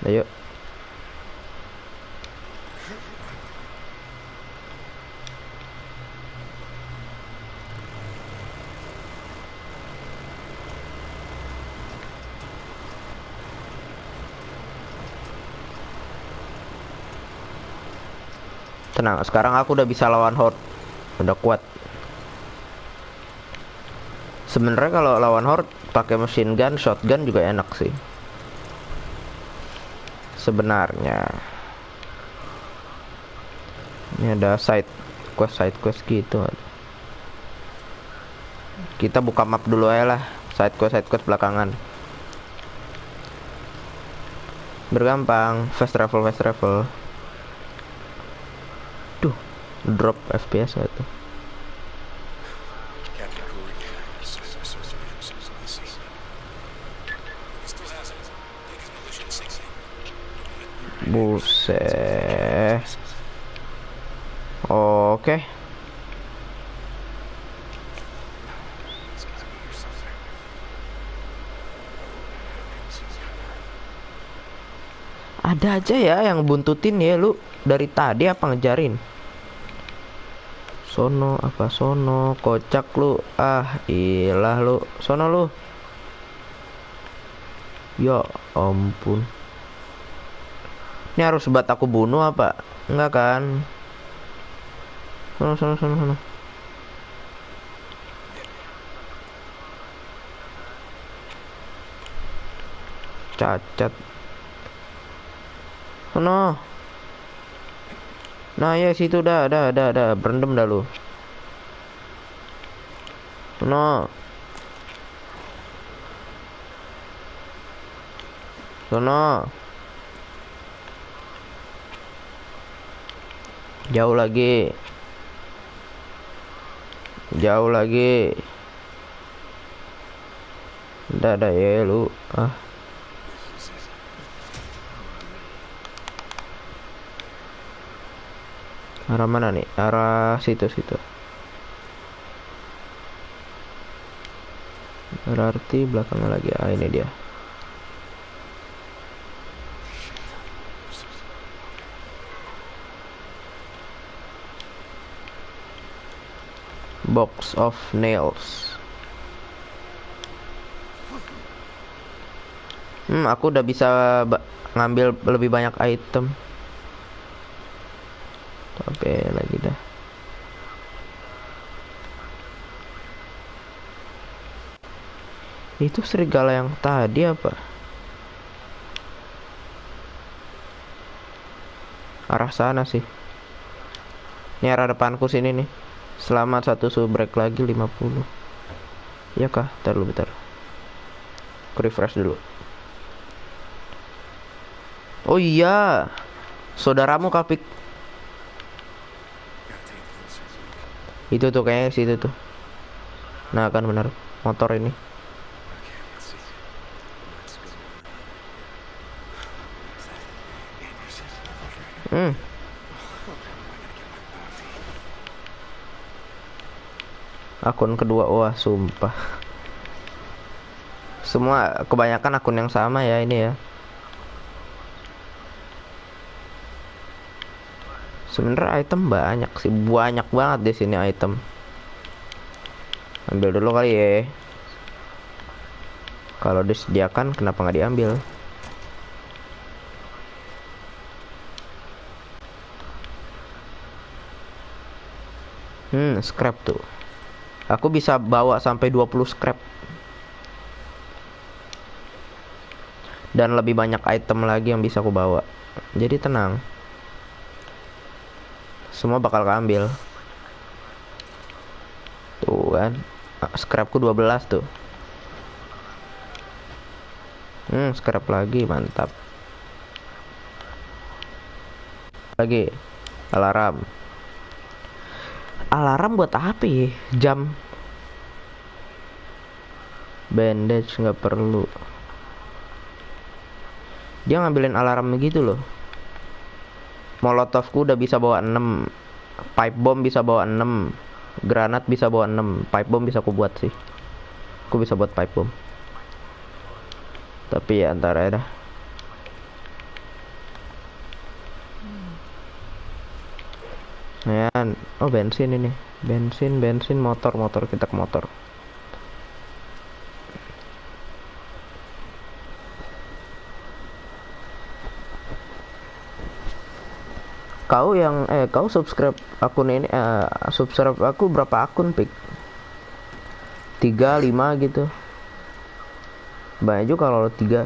Ayo. Tenang, sekarang aku udah bisa lawan horde. Udah kuat. Sebenarnya kalau lawan horde pakai machine gun, shotgun juga enak sih. Sebenarnya. Ini ada side quest gitu. Kita buka map dulu aja lah. Side quest belakangan. Bergampang, fast travel. Duh, drop FPS itu. Buset. Oke. Ada aja ya yang buntutin ya, lu dari tadi apa ngejarin? Sono kocak lu. Ilah lu. Sono lu. Ya ampun. Ini harus buat aku bunuh apa? Enggak kan? Sono. Cacat. Sono. Nah ya situ dah berendam dah lu. Sono. Jauh lagi. Udah ya lu. Arah mana nih? Arah situ. Berarti belakangnya lagi. Ini dia. Box of nails. Aku udah bisa ngambil lebih banyak item. Oke, lagi dah. Itu serigala yang tadi apa? Arah sana sih. Ini arah depanku sini nih. Selamat satu subrek lagi 50. Iya kah? Bentar dulu bentar. Aku refresh dulu. Oh iya. Saudaramu Kapik. Itu tuh kayaknya situ tuh. Nah kan benar. Motor ini. Akun kedua, wah sumpah. Semua kebanyakan akun yang sama ya ini ya. Sebenarnya item banyak sih, banyak banget di sini item. Ambil dulu kali ya. Kalau disediakan kenapa nggak diambil? Scrap tuh. Aku bisa bawa sampai 20 scrap. Dan lebih banyak item lagi yang bisa aku bawa. Jadi tenang. Semua bakal keambil. Tuh kan. Scrapku 12 tuh. Scrap lagi, mantap. Lagi. Alarm. Alarm buat apa ya? Jam. Bandage nggak perlu. Dia ngambilin alarm gitu loh. Molotovku udah bisa bawa 6. Pipe bomb bisa bawa 6. Granat bisa bawa 6. Pipe bomb bisa aku buat sih. Aku bisa buat pipe bomb. Tapi ya antara ya dah. Ya, oh bensin ini. Bensin motor kita ke motor. Kau subscribe akun ini, subscribe aku berapa akun, Pik? 3, 5 gitu. Banyak juga kalau 3.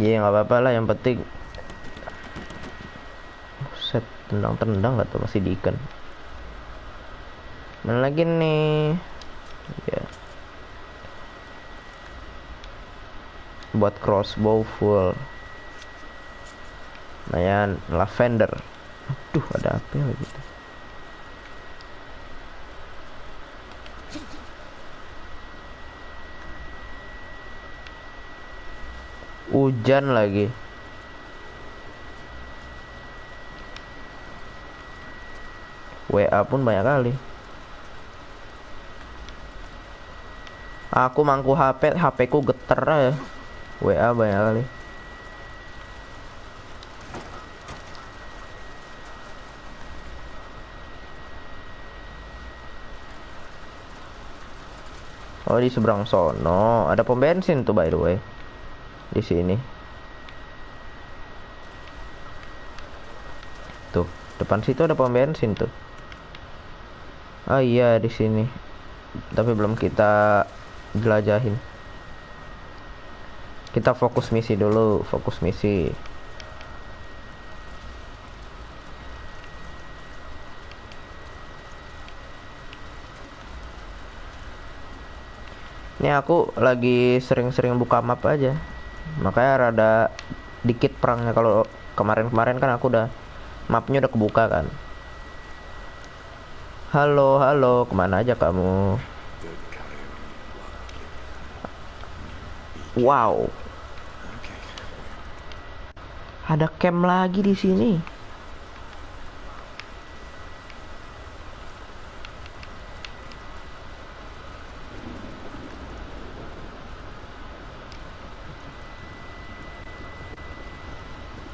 Ya nggak apa-apa lah, yang penting set tendang nggak tuh masih di ikan. Mana lagi nih ya, buat crossbow full. Lumayan. Lavender. Aduh, ada apa ya gitu. Hujan lagi. WA pun banyak kali. Aku mangku HP ku geter ya. WA banyak kali. Oh, di seberang sono ada pom bensin tuh by the way. Di sini. Tuh, depan situ ada pom bensin tuh. Oh iya, di sini. Tapi belum kita jelajahin. Kita fokus misi dulu, fokus misi. Ini aku lagi sering-sering buka map aja. Makanya rada dikit perangnya. Kalau kemarin-kemarin kan aku udah mapnya udah kebuka kan. Halo, kemana aja kamu? Wow. Ada camp lagi di sini.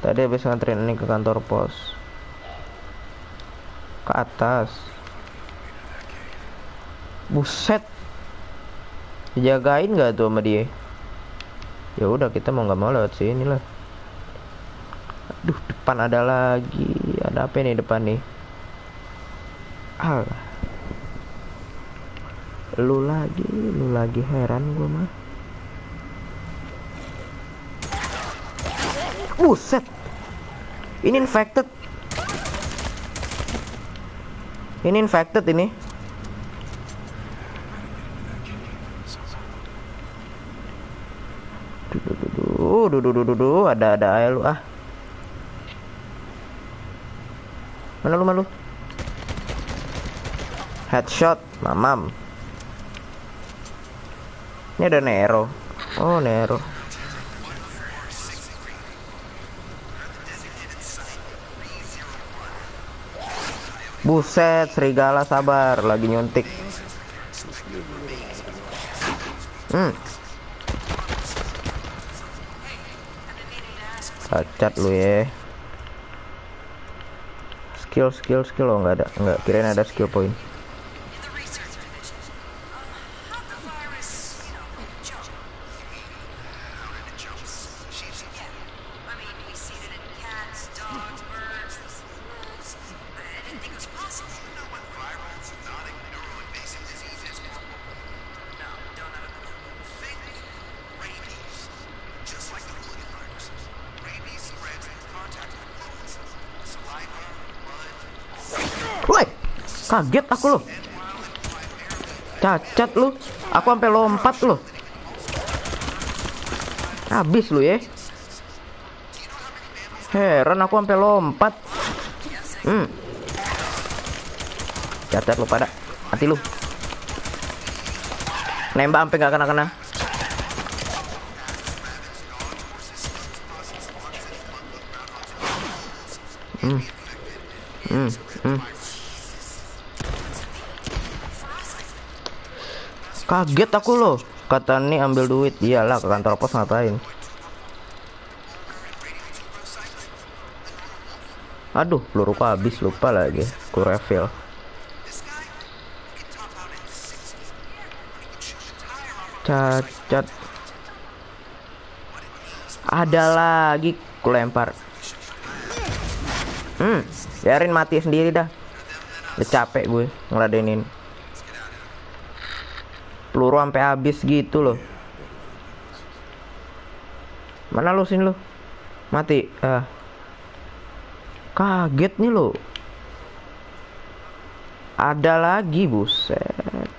Tadi habis nganterin ini ke kantor pos. Ke atas. Buset. Dijagain nggak tuh sama dia? Ya udah, kita mau nggak mau lewat sini lah. Aduh, depan ada lagi. Ada apa nih depan nih? Alah. Lu lagi heran gua mah. Buset. Ini infected. Ini infected ini. Duh, ada aja lu ah. Mana lu? Headshot, mamam. Ini ada Nero. Oh, Nero. Buset, serigala sabar, lagi nyuntik. Cacat lu ya. Skill. Oh, nggak ada. Nggak, kirain ada skill point. Woi, kaget aku loh. Cacat lu. Aku sampai lompat loh. Habis lu ya. Heran aku sampai lompat. Cacat lu pada. Mati lu. Nembak sampai nggak kena-kena. Kaget aku loh. Kata nih ambil duit. Iyalah, ke kantor pos ngapain? Aduh, peluruku habis, lupa lagi. Ku refill. Cacat. Ada lagi, ku lempar. Biarin mati sendiri dah. Udah capek gue ngeladenin. Peluru sampai habis gitu loh. Mana lu, sini lu? Mati. Kaget nih lo. Ada lagi, buset.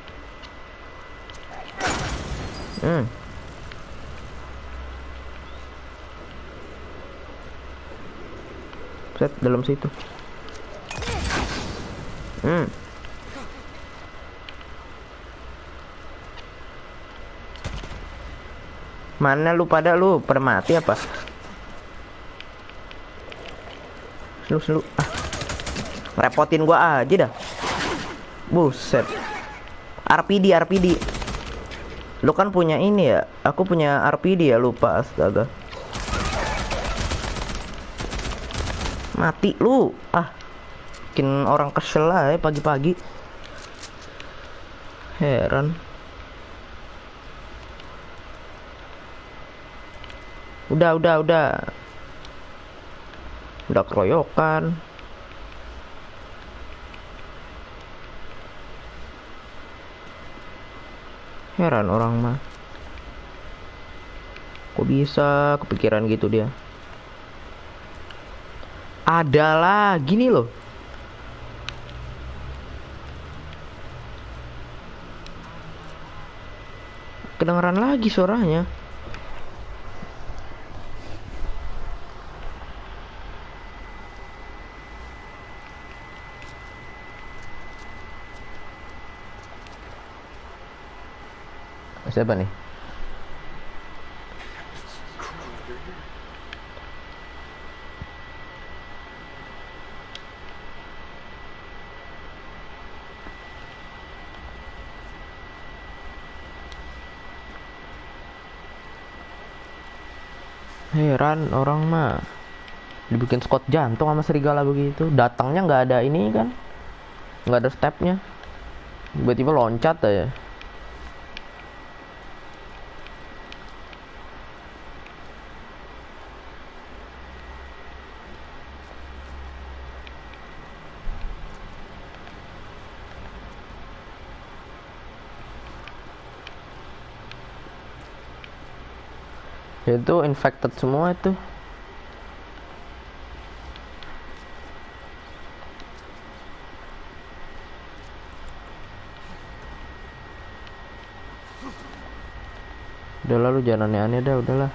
Set dalam situ. Mana lu pada mati apa? Selu. Repotin gua aja dah. Buset. RPD. Lu kan punya ini ya? Aku punya RPD ya, lupa, astaga. Mati lu. Bikin orang kesel lah ya pagi-pagi. Heran. Udah. Udah keroyokan. Heran orang mah. Kok bisa kepikiran gitu dia? Ada lagi nih loh. Kedengeran lagi suaranya. Siapa nih? Heran orang mah. Dibikin squad jantung sama serigala begitu. Datangnya nggak ada ini kan? Nggak ada stepnya. Tiba-tiba loncat aja. Itu infected semua itu. Udahlah lu jangan aneh-aneh dah, udahlah.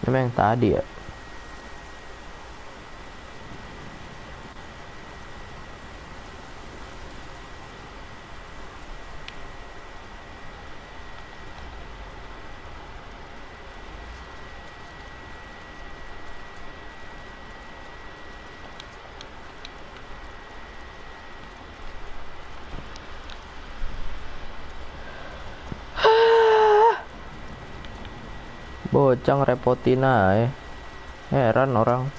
Ini yang tadi ya. Bocang repotin aja. Heran orang.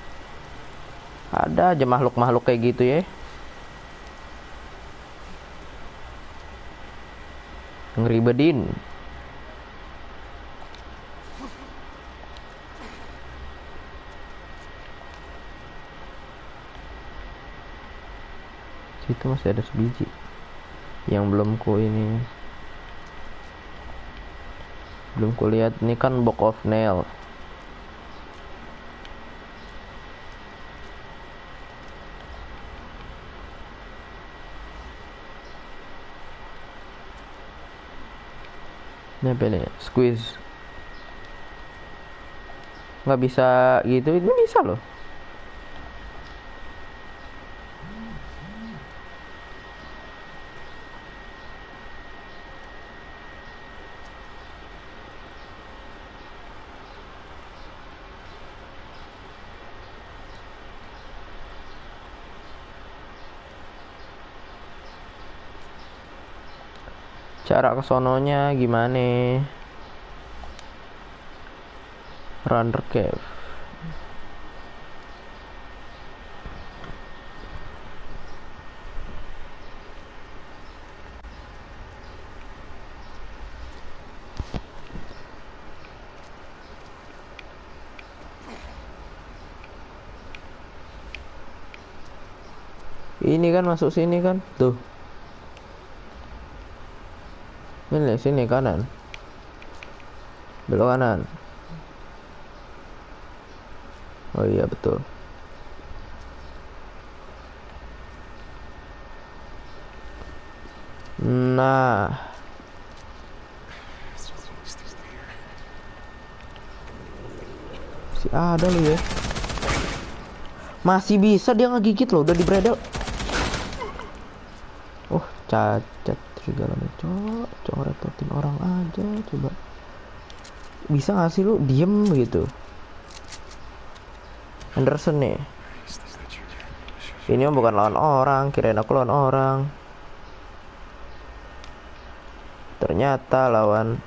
Ada aja makhluk-makhluk kayak gitu ya. Ngeribedin. Situ masih ada sebiji yang belum kulihat. Ini kan Book of Nail. Ini apa nih? Squeeze. Nggak bisa gitu. Ini bisa loh. Cara kesononya gimana? Runner Cave. Ini kan masuk sini kan? Tuh. Ini sini kanan. Belok kanan. Oh iya betul. Nah. Si ada lu ya. Masih bisa dia ngegigit loh, udah di bredel. Oh, cacat segala cok repotin orang aja coba. Bisa gak sih lu diem gitu? Anderson nih. Ini bukan lawan orang, kirain aku lawan orang. Ternyata lawan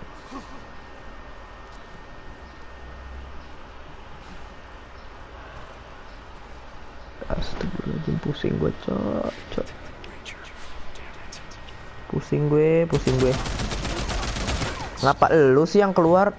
astagfirullahaladzim, pusing gue cok. Pusing gue. Ngapa lu sih yang keluar?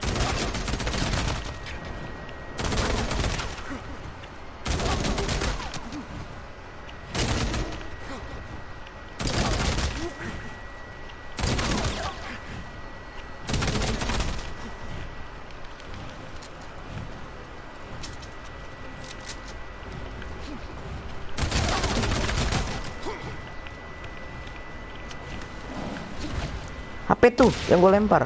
HP tuh yang gue lempar.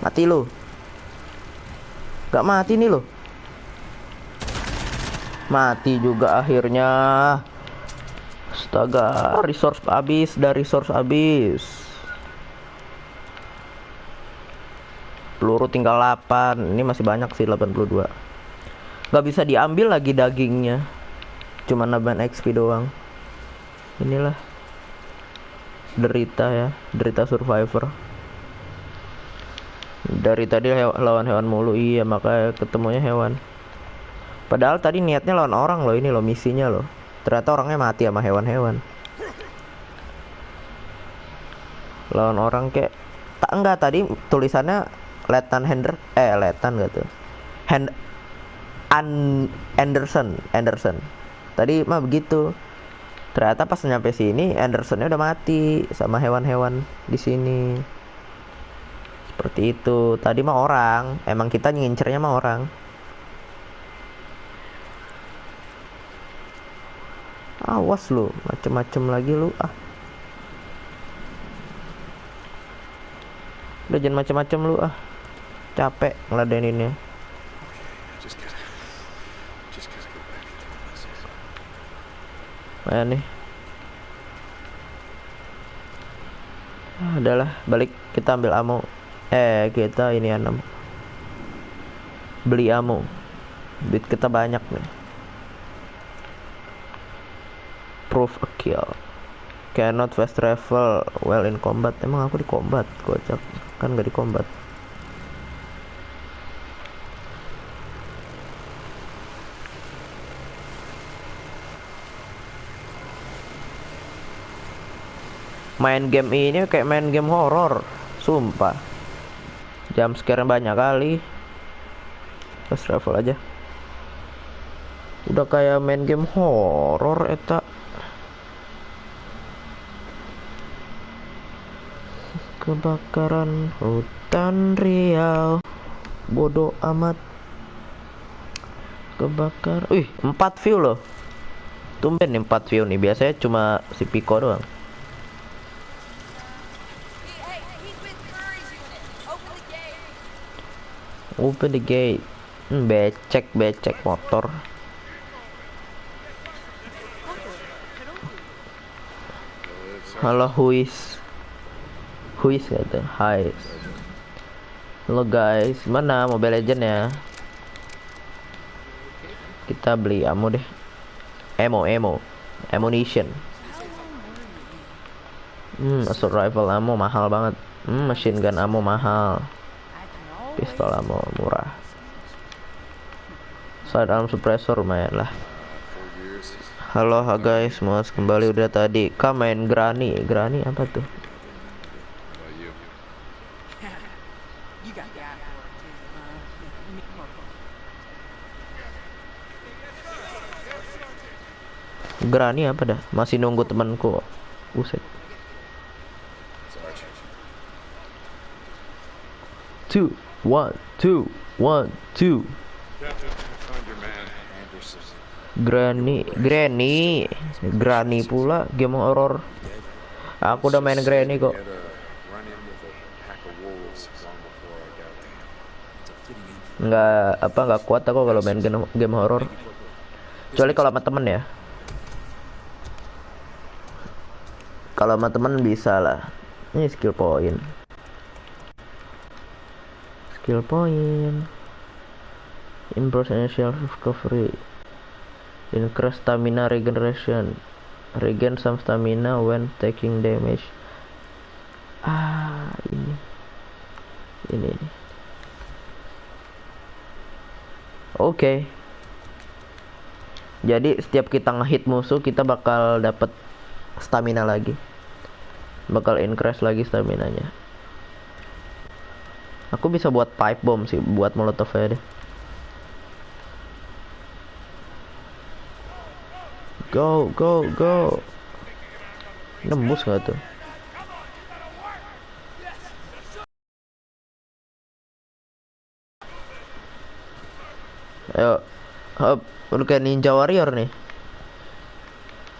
Mati lu. Gak mati nih lo. Mati juga akhirnya. Astaga, resource habis. Peluru tinggal 8. Ini masih banyak sih, 82. Gak bisa diambil lagi dagingnya. Cuma nambahin XP doang. Inilah derita survivor. Dari tadi lawan hewan mulu. Iya, makanya ketemunya hewan. Padahal tadi niatnya lawan orang loh. Ini loh misinya loh. Ternyata orangnya mati sama hewan-hewan. Lawan orang kayak enggak, tadi tulisannya Letnan gitu. Anderson. Tadi mah begitu. Ternyata pas nyampe sini Andersonnya udah mati sama hewan-hewan di sini. Seperti itu. Tadi mah orang. Emang kita ngincernya mah orang. Awas lu, macem-macem lagi lu ah. Udah jangan macem-macem lu ah. Capek ngeladeninnya. Just gotta go back and tell myself. Mana nih? Adalah balik, kita ambil ammo. Kita ini ammo. Beli ammo. Duit kita banyak nih. Proof a kill. Cannot fast travel while in combat. Emang aku di combat? Kocak. Kan gak di combat. Main game ini kayak main game horor, sumpah. Jump scare banyak kali. Fast travel aja. Udah kayak main game horor eta. Kebakaran hutan Riau. Bodoh amat. Kebakar. 4 view loh. Tumben nih 4 view nih. Biasanya cuma si Pico doang. Open the gate. Becek motor. Halo Huis kata. Hai. Halo guys, mana Mobile Legend ya? Kita beli ammo deh. Ammunition. Assault rifle ammo mahal banget. Machine gun ammo mahal. Pistol ammo murah. Sidearm suppressor lumayan lah. Halo guys, mau kembali udah tadi. Main Granny apa tuh? Granny apa dah? Masih nunggu temanku. Buset. 2, 1, 2, 1, 2. Granny pula game horror. Aku udah main Granny kok. Nggak kuat aku kalau main game horror. Kecuali kalau sama temen ya. Kalau sama temen bisa lah. Ini skill point. Improve initial recovery. Increase stamina regeneration. Regain some stamina when taking damage. Ini. Oke. Jadi setiap kita ngehit musuh kita bakal dapat stamina lagi. Bakal increase lagi staminanya. Aku bisa buat pipe bomb sih, buat molotov aja deh. Go. Nembus nggak tuh? Ayo, hop, udah kayak Ninja Warrior nih.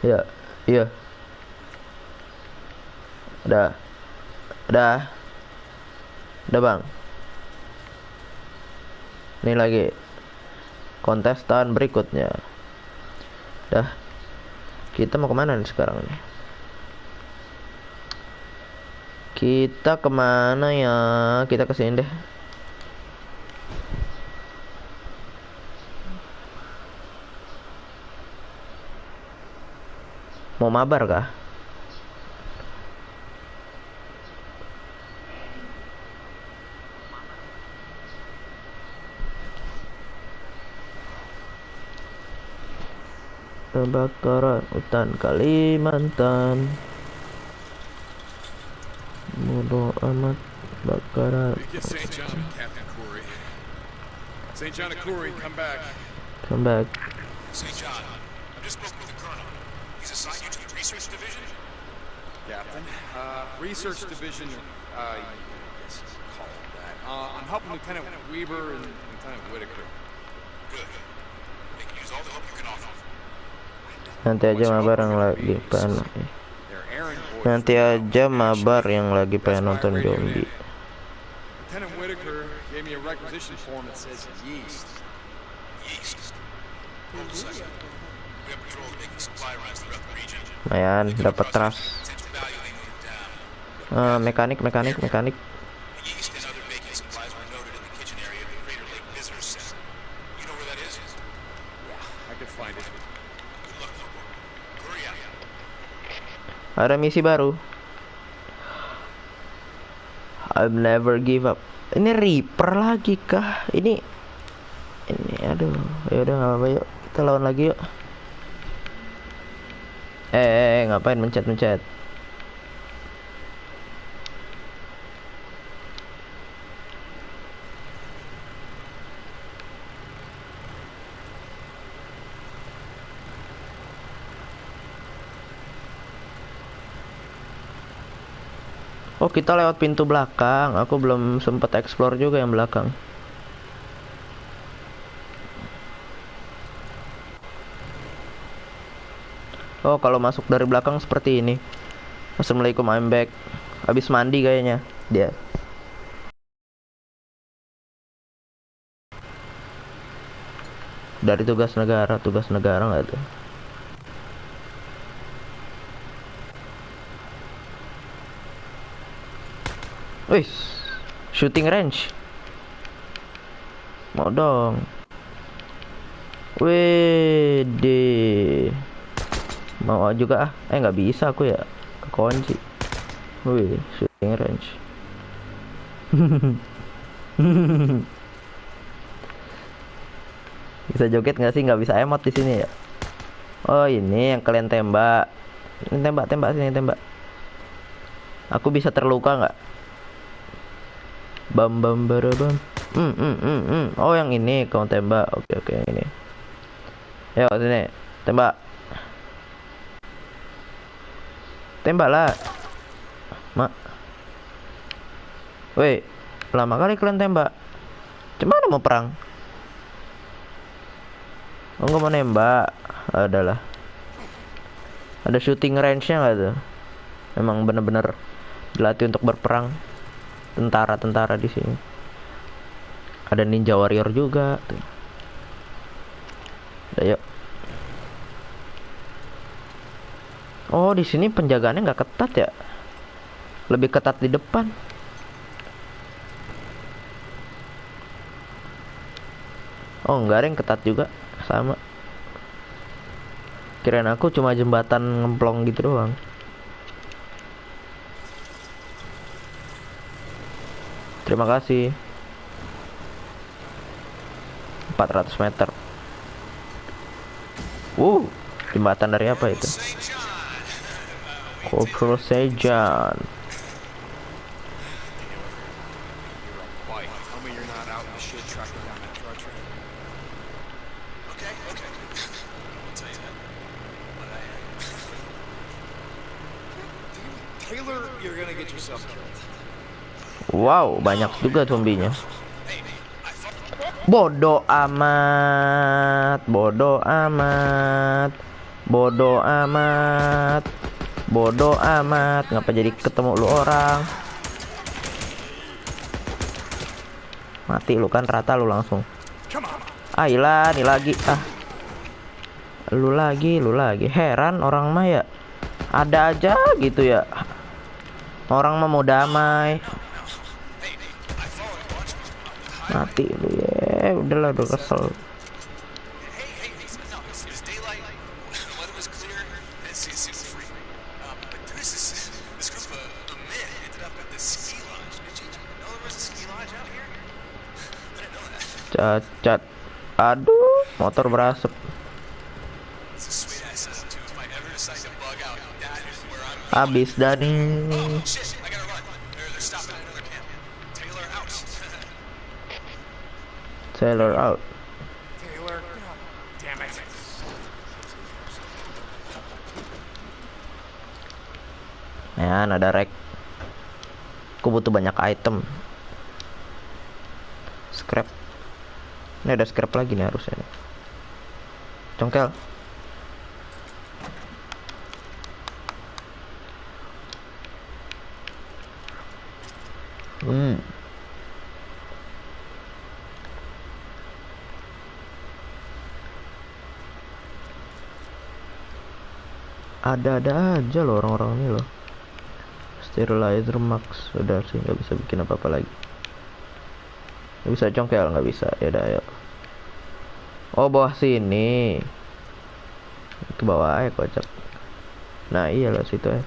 Iya. Udah bang. Ini lagi kontestan berikutnya. Dah. Kita mau kemana nih sekarang nih? Kita kemana ya? Kita kesini deh. Mau mabar kah? Kebakaran hutan Kalimantan. Bodoh amat. Bakaran. St. John, Captain Corey. St. John and Corey, come back. Come back. St. John, I just spoke with the colonel. He's assigned you to the research division? Captain. Research Division, yes, call it that. I'm helping Lieutenant Weaver and Lieutenant Whitaker. Good. They can use all the help you can offer. I don't Nanti aja mabar yang lagi pengen. They're errand boys. Nanti aja mabar yang lagi pengen nonton zombie. Lieutenant Whitaker gave me a requisition form that says yeast. Yeast. Hold a second. We have patrols making supply runs throughout the region. Lumayan dapat trust. Potential value they noted down. Mekanik. The yeast and other baking supplies were noted in the kitchen area of the Crater Lake Visitor Center. You know where that is? I could find it. Good luck, Lobo. Hurry up. Ada misi baru. I'll never give up. Ini Reaper lagi kah? Ini aduh. Ya udah enggak apa-apa yuk. Kita lawan lagi yuk. Ngapain mencet? Oh, kita lewat pintu belakang. Aku belum sempat explore juga yang belakang. Oh, kalau masuk dari belakang seperti ini. Assalamualaikum, I'm back. Habis mandi kayaknya dia. Dari tugas negara nggak tuh? Wih, shooting range. Mau dong. Wede. Mau juga ah. Nggak bisa aku ya. Kekunci. Wih, shooting range. Bisa joget nggak sih? Nggak bisa emot di sini ya. Oh, ini yang kalian tembak. Ini tembak sini tembak. Aku bisa terluka nggak? Bam. Oh, yang ini kau tembak. Oke, yang ini. Ayo sini, tembak. Tembaklah. Mak. Woi, lama kali kalian tembak. Cuman mau perang? Oh, nggak mau nembak. Adalah. Ada shooting range-nya nggak tuh? Memang bener-bener dilatih untuk berperang. Tentara di sini. Ada ninja warrior juga tuh. Ayo. Oh, di sini penjagaannya nggak ketat ya? Lebih ketat di depan. Oh, enggak ada yang ketat juga, sama. Kirain aku cuma jembatan ngemplong gitu doang. Terima kasih. 400 meter. Jembatan dari apa itu? Corporal Sejan. Why? Tell me you're not out in the shit tracking down that drug trade. Okay. I'll tell you that. But I am. Taylor, you're gonna get yourself killed. Wow, banyak juga zombinya. Bodoh amat. Ngapa jadi ketemu lu orang? Mati lu kan, rata lu langsung. Ilah, nih lagi. Lu lagi. Heran orang mah ya. Ada aja gitu ya. Orang mah mau damai. Mati lu ya. Udahlah, udah kesel. Cacat. Aduh, motor berasap. Habis Dani. Taylor out. Taylor, damn it. Ya, ada rek. Aku butuh banyak item. Scrap. Ini ada scrap lagi nih harusnya nih. Congkel. Hmm. Ada-ada aja loh orang-orang ini loh. Sterilizer Max udah sih, nggak bisa bikin apa-apa lagi. Nggak bisa congkel, nggak bisa. Ya udah, ayo. Oh, bawah sini. Ke bawah aja kocak. Nah iyalah situ ya.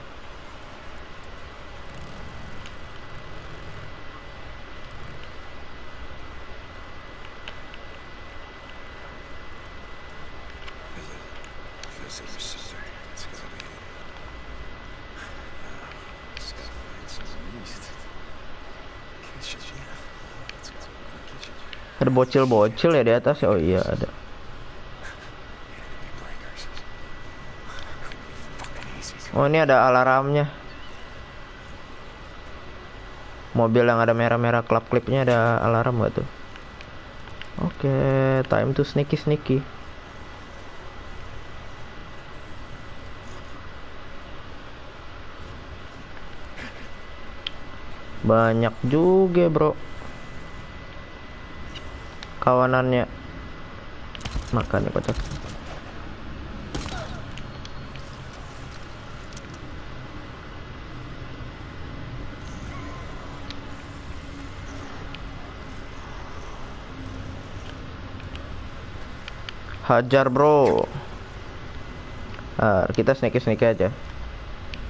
Ada bocil-bocil ya di atas ya. Oh iya ada. Oh ini ada alarmnya. Mobil yang ada merah-merah klip-klipnya ada alarm gak tuh? Oke, time to sneaky. Banyak juga bro kawanannya. Makan nih kocak. Hajar bro. Kita sneaky aja.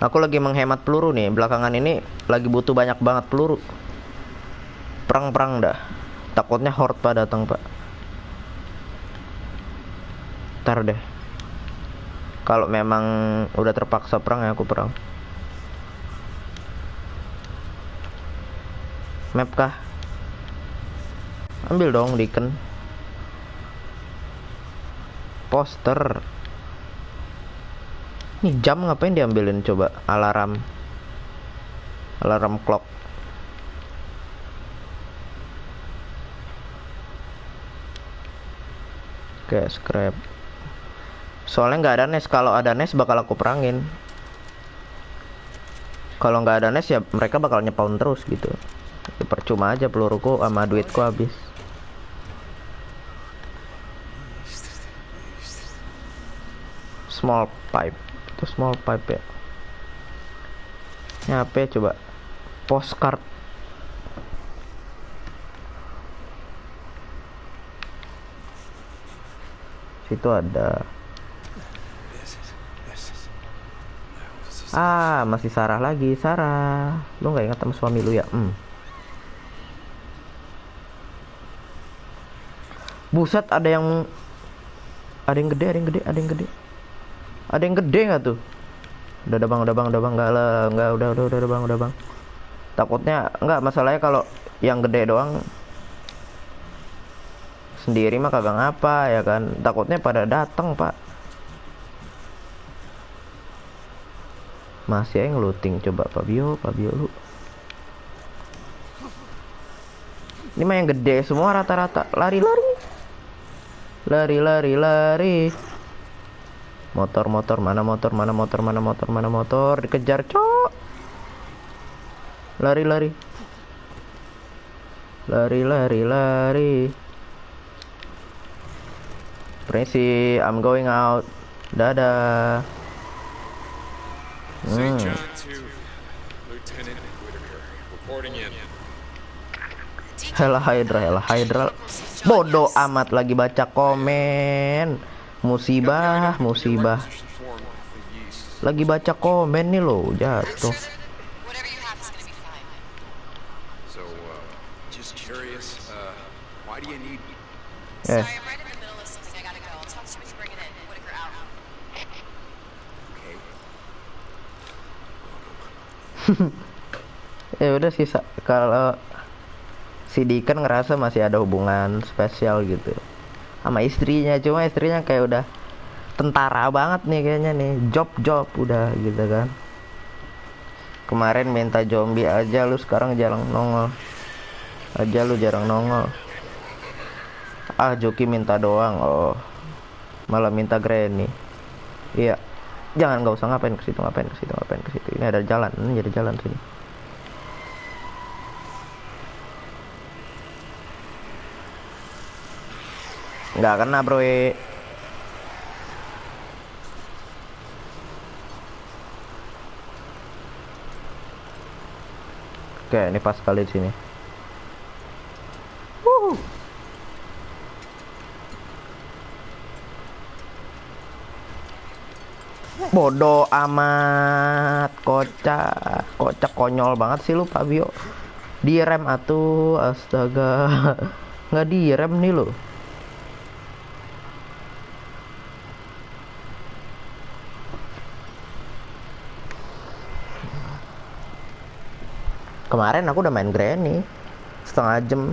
Aku lagi menghemat peluru nih. Belakangan ini lagi butuh banyak banget peluru. Perang dah. Takutnya horde pak datang pak. Ntar deh. Kalau memang udah terpaksa perang ya aku perang. Map kah? Ambil dong Deacon. Poster. Nih jam ngapain diambilin coba? Alarm clock. Oke, scrap. Soalnya nggak ada nest. Kalau ada nest bakal aku perangin. Kalau nggak ada nest ya mereka bakal nyepaun terus gitu. Percuma aja peluruku sama duitku habis. Small pipe. Itu small pipe ya. Ini apa ya coba? Postcard. Situ ada. Masih Sarah lagi. Sarah, lu nggak ingat sama suami lu ya? Buset, ada yang gede. Ada yang gede nggak tuh? Udah bang, nggak udah bang. Takutnya nggak, masalahnya kalau yang gede doang sendiri mah kagak ngapa ya kan. Takutnya pada datang pak. Masih aja ngeluting. Coba Fabio lu. Ini mah yang gede semua rata-rata. Lari. Motor. Mana motor. Dikejar cok. Lari. Permisi, I'm going out. Dadah. St. John to Lieutenant Whitaker. Reporting in. Hela Hydra. Bodoh amat lagi baca komen. Musibah. Lagi baca komen nih lo, jatuh. Whatever you have is gonna be fine. So, just curious, why do you need... Sorry, I'm right in the middle of something. I gotta go. I'll talk to you when you bring it in. Whitaker out. Okay. Ya udah sih, kalau si Deacon ngerasa masih ada hubungan spesial gitu sama istrinya, cuma istrinya kayak udah tentara banget nih kayaknya nih, job udah gitu kan. Kemarin minta zombie aja lu, sekarang jarang nongol. Joki minta doang, malah minta Granny. Iya, jangan, nggak usah ngapain ke situ. Ini ada jalan, sini. Nggak kena bro. Oke, ini pas kali di sini. Bodoh amat, kocak konyol banget sih lu Fabio. Direm atuh, astaga. Nggak direm nih lo. Kemarin aku udah main Granny setengah jam.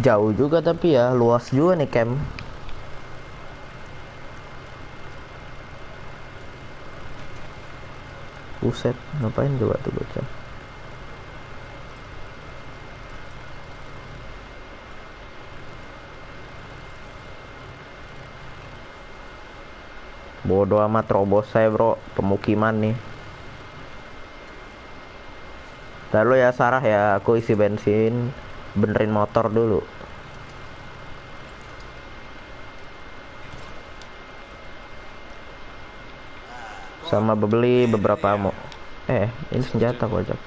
Jauh juga tapi ya, luas juga nih camp. Buset, ngapain coba tuh bocah. Bodoh amat, terobos saya bro, pemukiman nih. Lalu ya Sarah ya, aku isi bensin, benerin motor dulu. Sama beli beberapa ammo. Ini senjata kocak.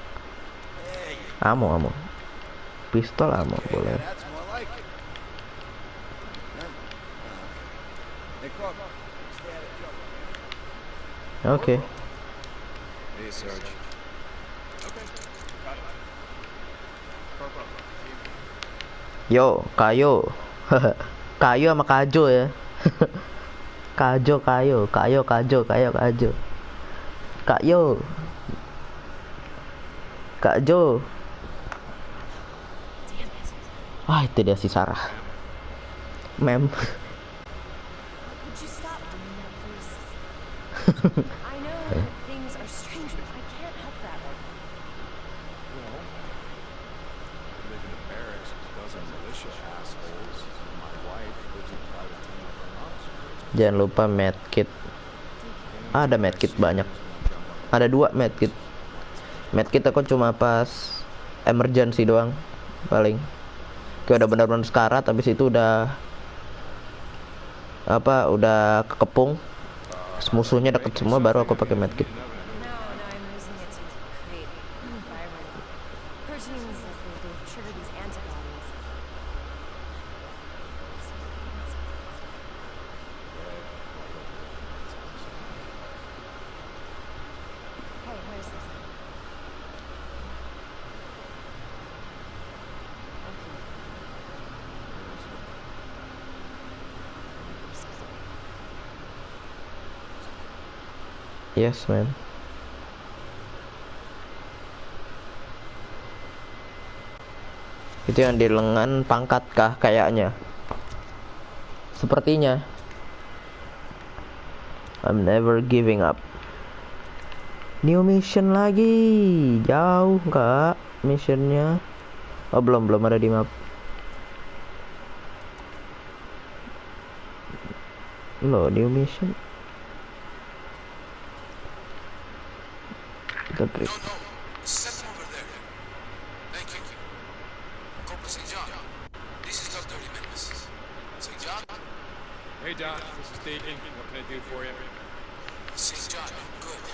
Ammo. Pistol ammo boleh. Oke. Yo, kayo. Kayo sama kajo ya. Kajo. Kak Yo. Kak Jo. Itu dia si Sarah. Mem. Would you stop doing that, please? I know that things are strange, but I can't help that one. Well, I live in a barracks with a dozen militia assholes. My wife lives in a private team of an officer. Jangan lupa medkit. Ada medkit banyak. Ada 2 medkit. Medkit aku cuma pas emergency doang paling. Kayak udah benar-benar sekarat, habis itu udah kekepung. Musuhnya deket semua baru aku pakai medkit. No, I'm using it to create environment. Proteins that they trigger these antibodies. Hey, where's this? Yes, man. Itu yang di lengan pangkat kah kayaknya? Sepertinya. I'm never giving up. New mission lagi. Jauh nggak missionnya? Oh, belum ada di map. Loh, new mission. Kita break. No, set them over there. Thank you. Corporal St. John, this is Dr. Jimenez. St. John? Hey Doc, this is Deacon. What can I do for you? St. John, good.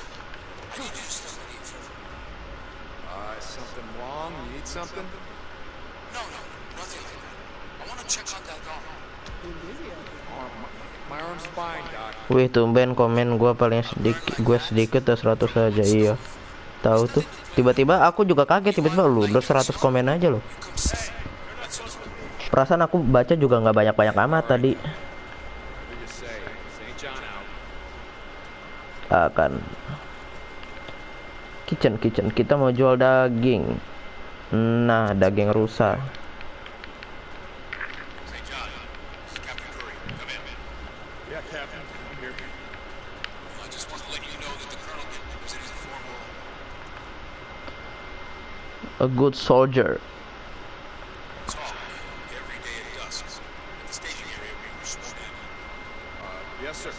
I need you to step with me for... Is something wrong? You need something? No, nothing like that. I want to check out that dog. Oh, my arm's fine, Doc. Wih, tumben komen gue paling sedikit 100 aja. Iya, tahu tuh. Tiba-tiba aku juga kaget, tiba-tiba lu udah 100 komen aja loh. Perasaan aku baca juga nggak banyak amat tadi. Akan kitchen kita mau jual daging. Nah, daging rusa. St. John, this is Captain Curry. Come in. Yeah, Captain, I'm here. I just want to let you know that the Colonel was in his formal... A good soldier. Yes, sir.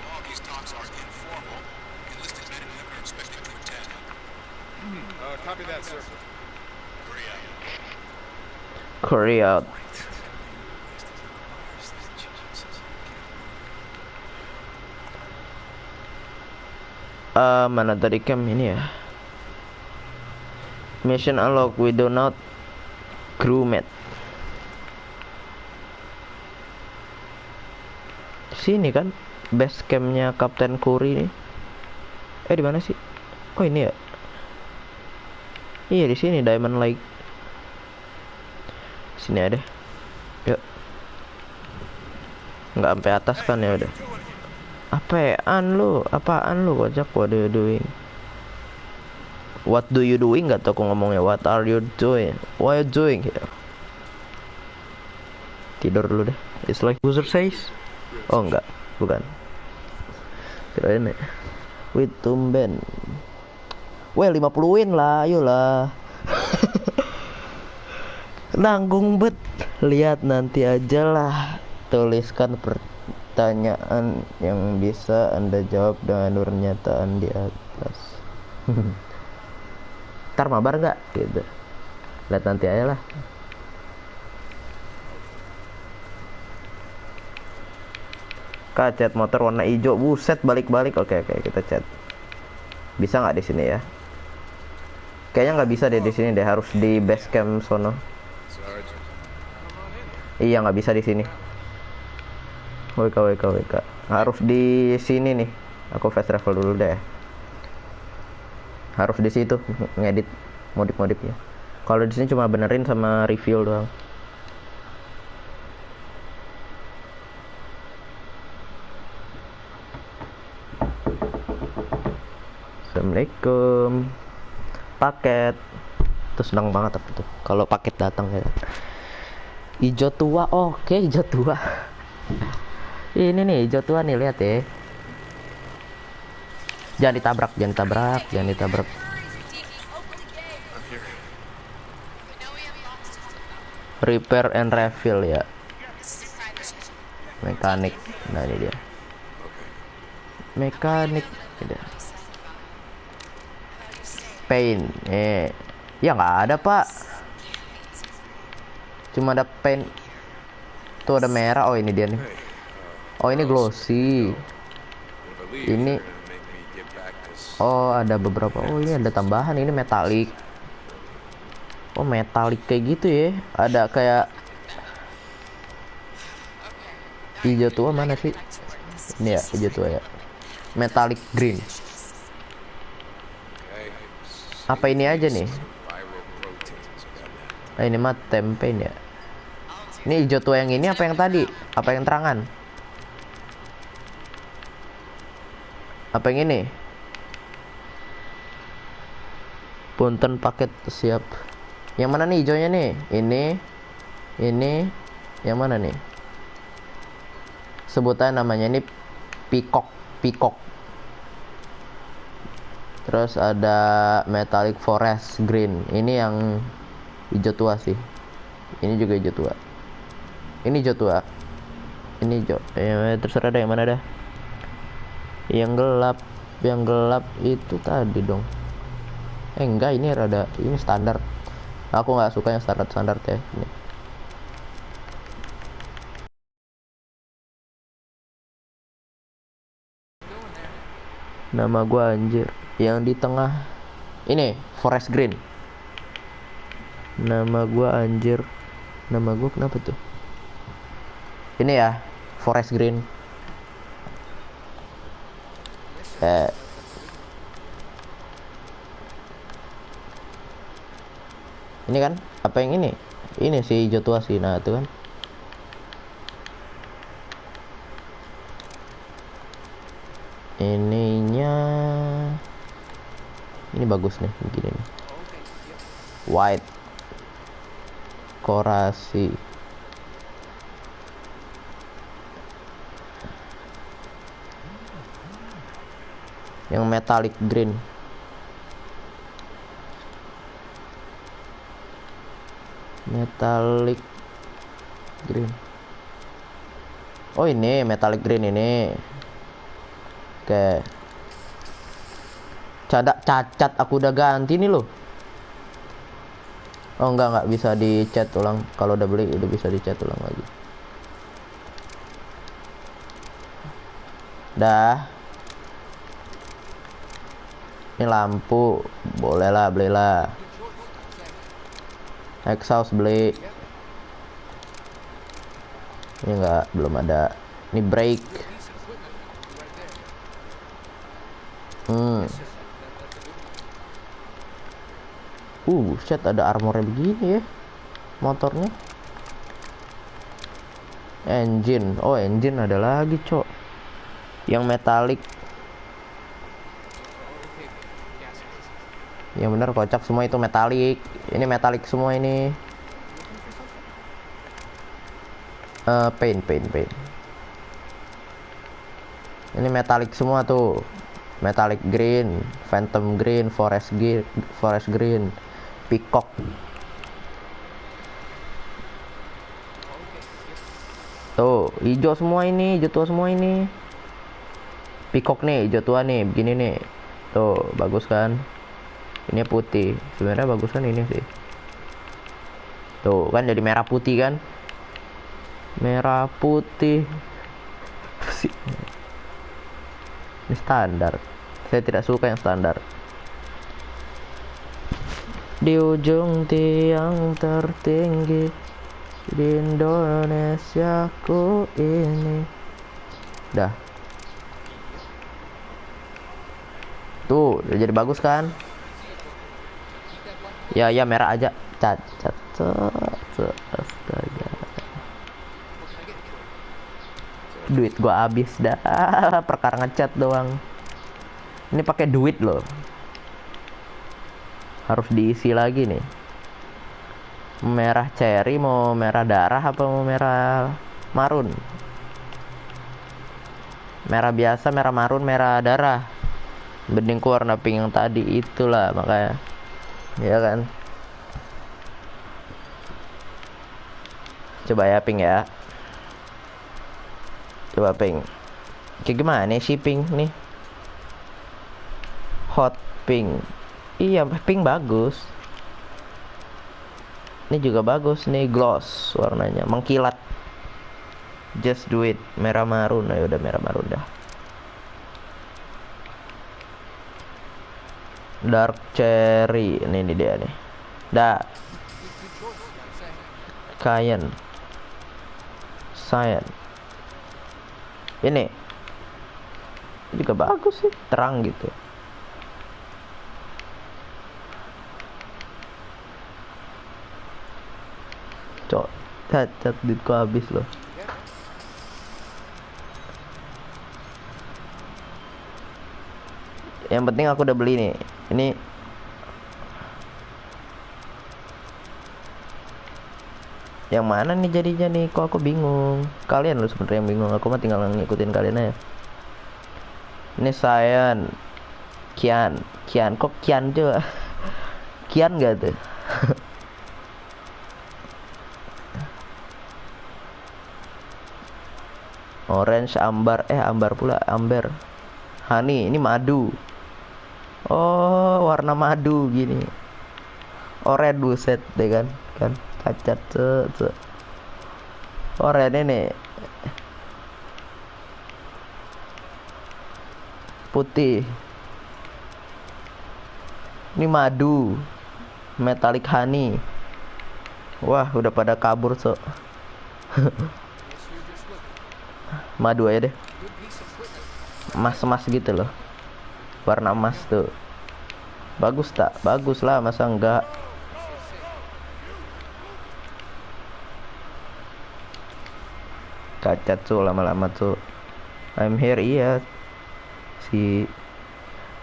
All these talks are informal. Enlisted men and women are expected to attend. Copy that, sir. Korea. Korea. Mana tadi camp ini ya? Mission unlocked, we do not crewmate. Sini kan base campnya Kapten Kuri nih. Di mana sih? Oh ini ya. Iya di sini Diamond Lake. Sini ada. Yuk. Nggak sampai atas kan ya udah. Apaan lu kocak, what are you doing? What do you doing? Gak tau aku ngomongnya. What are you doing? What are you doing here? Tidur dulu deh. It's like user says. Oh enggak, bukan. Kirain ya. With tumben. Well 50 win lah, ayolah. Nanggung bet. Lihat nanti aja lah. Tuliskan pertanyaan yang bisa Anda jawab dengan pernyataan di atas. Ntar mabar nggak? Gitu. Lihat nanti aja lah. Kak, cat motor warna hijau. Buset, balik-balik. Oke, kita cat. Bisa nggak di sini ya? Kayaknya nggak bisa deh di sini deh. Harus di base camp sono. Iya, nggak bisa di sini. WK. Harus di sini nih. Aku fast travel dulu deh. Harus di situ ngedit modif-modifnya. Kalau di sini cuma benerin sama review doang. Assalamualaikum. Paket. Terus senang banget aku tuh kalau paket datang ya. Hijau tua, oke, hijau tua. Ini nih hijau tua nih, lihat ya. Jangan ditabrak. Repair and refill ya. Mekanik. Nah ini dia. Mekanik. Ini. Paint. Ya nggak ada pak. Cuma ada paint. Tuh ada merah. Oh ini dia nih. Oh ini glossy. Ini. Oh ada beberapa. Oh ini ada tambahan. Ini metalik. Oh metalik kayak gitu ya. Ada kayak hijau tua mana sih? Ini ya hijau tua ya. Metallic green. Apa ini aja nih? Nah, ini mah tempe ya. Ini hijau tua yang ini apa yang tadi? Apa yang terangan? Apa yang ini? Punten paket siap. Yang mana nih hijaunya nih? Ini. Yang mana nih? Sebutan namanya ini peacock. Terus ada metallic forest green. Ini yang hijau tua sih. Ini juga hijau tua. Ini hijau tua. Ini hijau. Terserah ada yang mana dah. Yang gelap itu tadi dong. Enggak, ini rada ini standar. Aku nggak suka yang standar ya. Ini. Nama gua anjir. Yang di tengah ini forest green. Nama gua anjir. Nama gua kenapa tuh? Ini ya forest green. Ini kan apa yang ini? Ini sih hijau tua sih. Nah itu kan. Ininya ini bagus nih begini nih. White korasi. Yang metallic green. Metallic green. Oh ini metallic green ini. Oke. Cacat aku udah ganti nih loh. Oh enggak bisa dicat ulang. Kalau udah beli udah bisa dicat ulang lagi. Dah. Ini lampu, bolehlah belilah. Exhaust beli. Ini enggak, belum ada. Ini brake. Shit, ada armornya begini ya motornya. Engine, oh engine ada lagi cok, yang metalik. Yang bener kocak semua itu metalik. Ini metalik semua ini. Paint. Ini metalik semua tuh. Metallic green, phantom green, forest green, peacock. Tuh, hijau semua ini, hijau tua semua ini. Peacock nih, hijau tua nih, begini nih. Tuh, bagus kan? Ini putih. Sebenarnya bagus kan ini sih. Tuh, kan jadi merah putih kan? Merah putih. Ini standar. Saya tidak suka yang standar. Di ujung tiang tertinggi di Indonesiaku ini. Dah. Tuh, udah jadi bagus kan? Ya merah aja. Cacat. Astaga. Duit gua habis dah perkara ngecat doang. Ini pakai duit loh. Harus diisi lagi nih. Merah cherry mau merah darah apa mau merah marun? Merah biasa, merah marun, merah darah. Mending ku warna pink yang tadi itulah makanya. Ya kan? Coba ya pink ya. Coba pink. Kayak gimana sih pink nih? Hot pink. Iya, pink bagus. Ini juga bagus nih, gloss warnanya, mengkilat. Just do it. Merah marun. Ayo udah merah marun dah. Dark cherry. Ini dia nih. Dah. Cayenne. Cyan. Ini juga bagus sih, terang gitu. Cok, cacat duitku habis loh. Yang penting aku udah beli nih. Ini yang mana nih jadinya nih? Kok aku bingung. Kalian loh sebenarnya yang bingung. Aku mah tinggal ngikutin kalian aja. Ini Cyan, Kian, kok Kian juga? Kian gak tuh? Orange, ambar, ambar pula, amber. Honey, ini madu. Oh, warna madu gini. Orange buset deh kan cacat Orange ini putih. Ini madu, metallic honey. Wah, udah pada kabur so. Madu aja deh. Emas gitu loh. Warna emas tuh. Bagus tak? Bagus lah, masa enggak? Cacat tuh lama-lama tuh. I'm here, iya.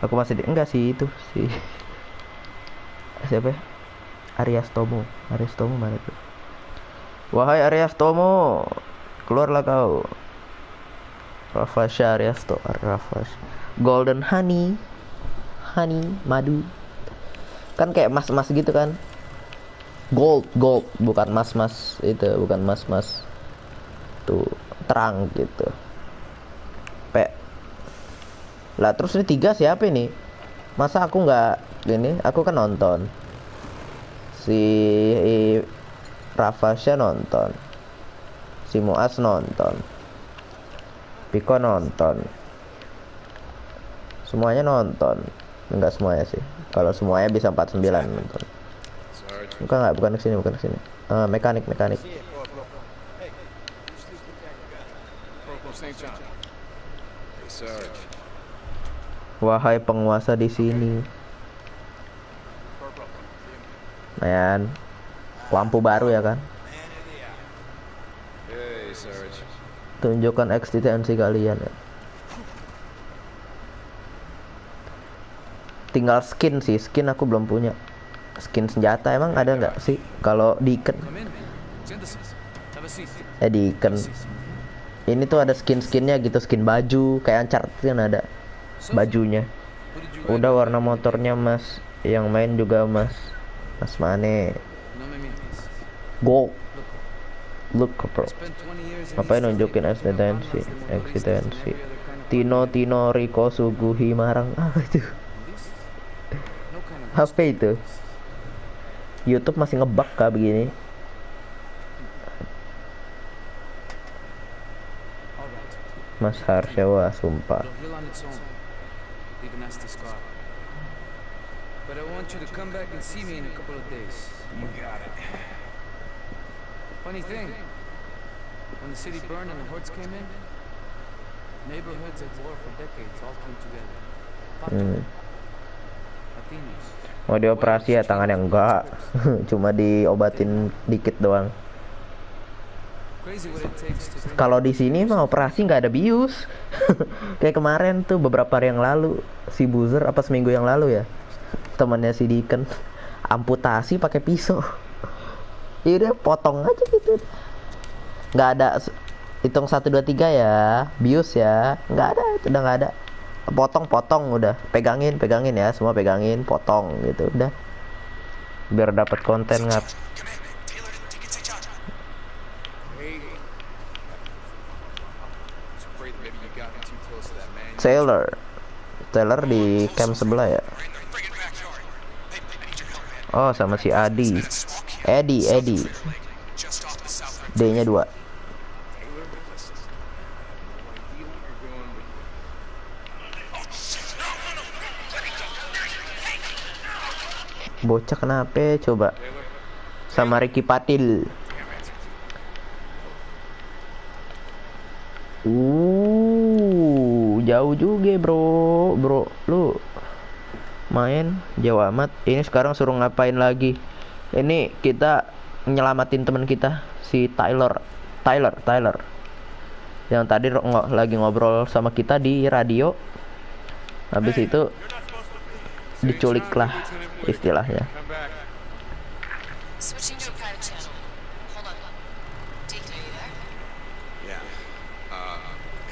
Aku masih enggak sih itu si siapa ya? Ariastomo mana tuh? Wahai Ariastomo, keluarlah kau. Rafasha Ariasto, golden honey, madu. Kan kayak mas gitu kan? Gold, bukan mas itu, bukan mas. Tuh, terang gitu. Lah terus ini 3 siapa ini? Masa aku nggak gini? Aku kan nonton. Si Rafasya nonton. Si Muas nonton. Piko nonton. Semuanya nonton. Enggak semuanya sih. Kalau semuanya bisa 49 nonton. Bukan kesini. Mekanik. Corporal St. John. Hey, Sarge. Wahai penguasa di sini. Man, lampu baru ya kan? Hey, Sarge. Tunjukkan eksistensi kalian ya. Tinggal skin sih, skin aku belum punya. Skin senjata emang ada nggak sih? Kalau Deacon, Come in. Synthesis. Have a seat. Deacon. Ini tuh ada skin-skinnya gitu, skin baju kayak Uncharted kan ada bajunya. What did you Udah warna motornya Mas, yang main juga Mas Mane. No me mientas. Go. Look bro. Spent 20 years in Ngapain East nunjukin Africa, eksistensi? Japan, Motoristas, and Eksistensi. every other kind of Tino Riko Suguhi Marang. Itu. This? No kind of Apa itu? YouTube masih ngebug kah begini? All right. Mas Harsha, wah sumpah. It'll heal on its own. Leave a nasty scar. But I want you to come back and see me in a couple of days. You got it. Funny thing, when the city burned and the hordes came in, neighborhoods at war for decades all came together. Latinos. Mau dioperasi ya tangannya enggak. Cuma diobatin dikit doang. Crazy what it takes to bring Kalau di sini mah operasi nggak ada bius. Kayak kemarin tuh beberapa hari yang lalu si Boozer apa seminggu yang lalu ya, temannya si Deacon amputasi pakai pisau. Ya udah potong aja gitu. Nggak ada hitung 1 2 3 ya, bius ya. Nggak ada, udah nggak ada. Potong udah, pegangin ya, semua pegangin, potong gitu udah. Biar dapat konten ngap. Come in. Taylor didn't take it, St. John. Hey. Just afraid that maybe you got too close to that man. Taylor di camp sebelah ya. Bring it back, Yard. Hey, I need your help, man. Oh sama si Adi. Eddie Just off the south rim. D-nya 2. Taylor, listen. I have no idea what you're doing, but Bocah kenapa coba? Sama Ricky Patil. Jauh juga bro. Lu main jauh amat. Ini sekarang suruh ngapain lagi? Ini kita nyelamatin teman kita si Tyler. Yang tadi lagi ngobrol sama kita di radio. Habis itu diculik lah istilahnya. come back. Switching to a private channel. Hold on. Deacon, are you there? Yeah.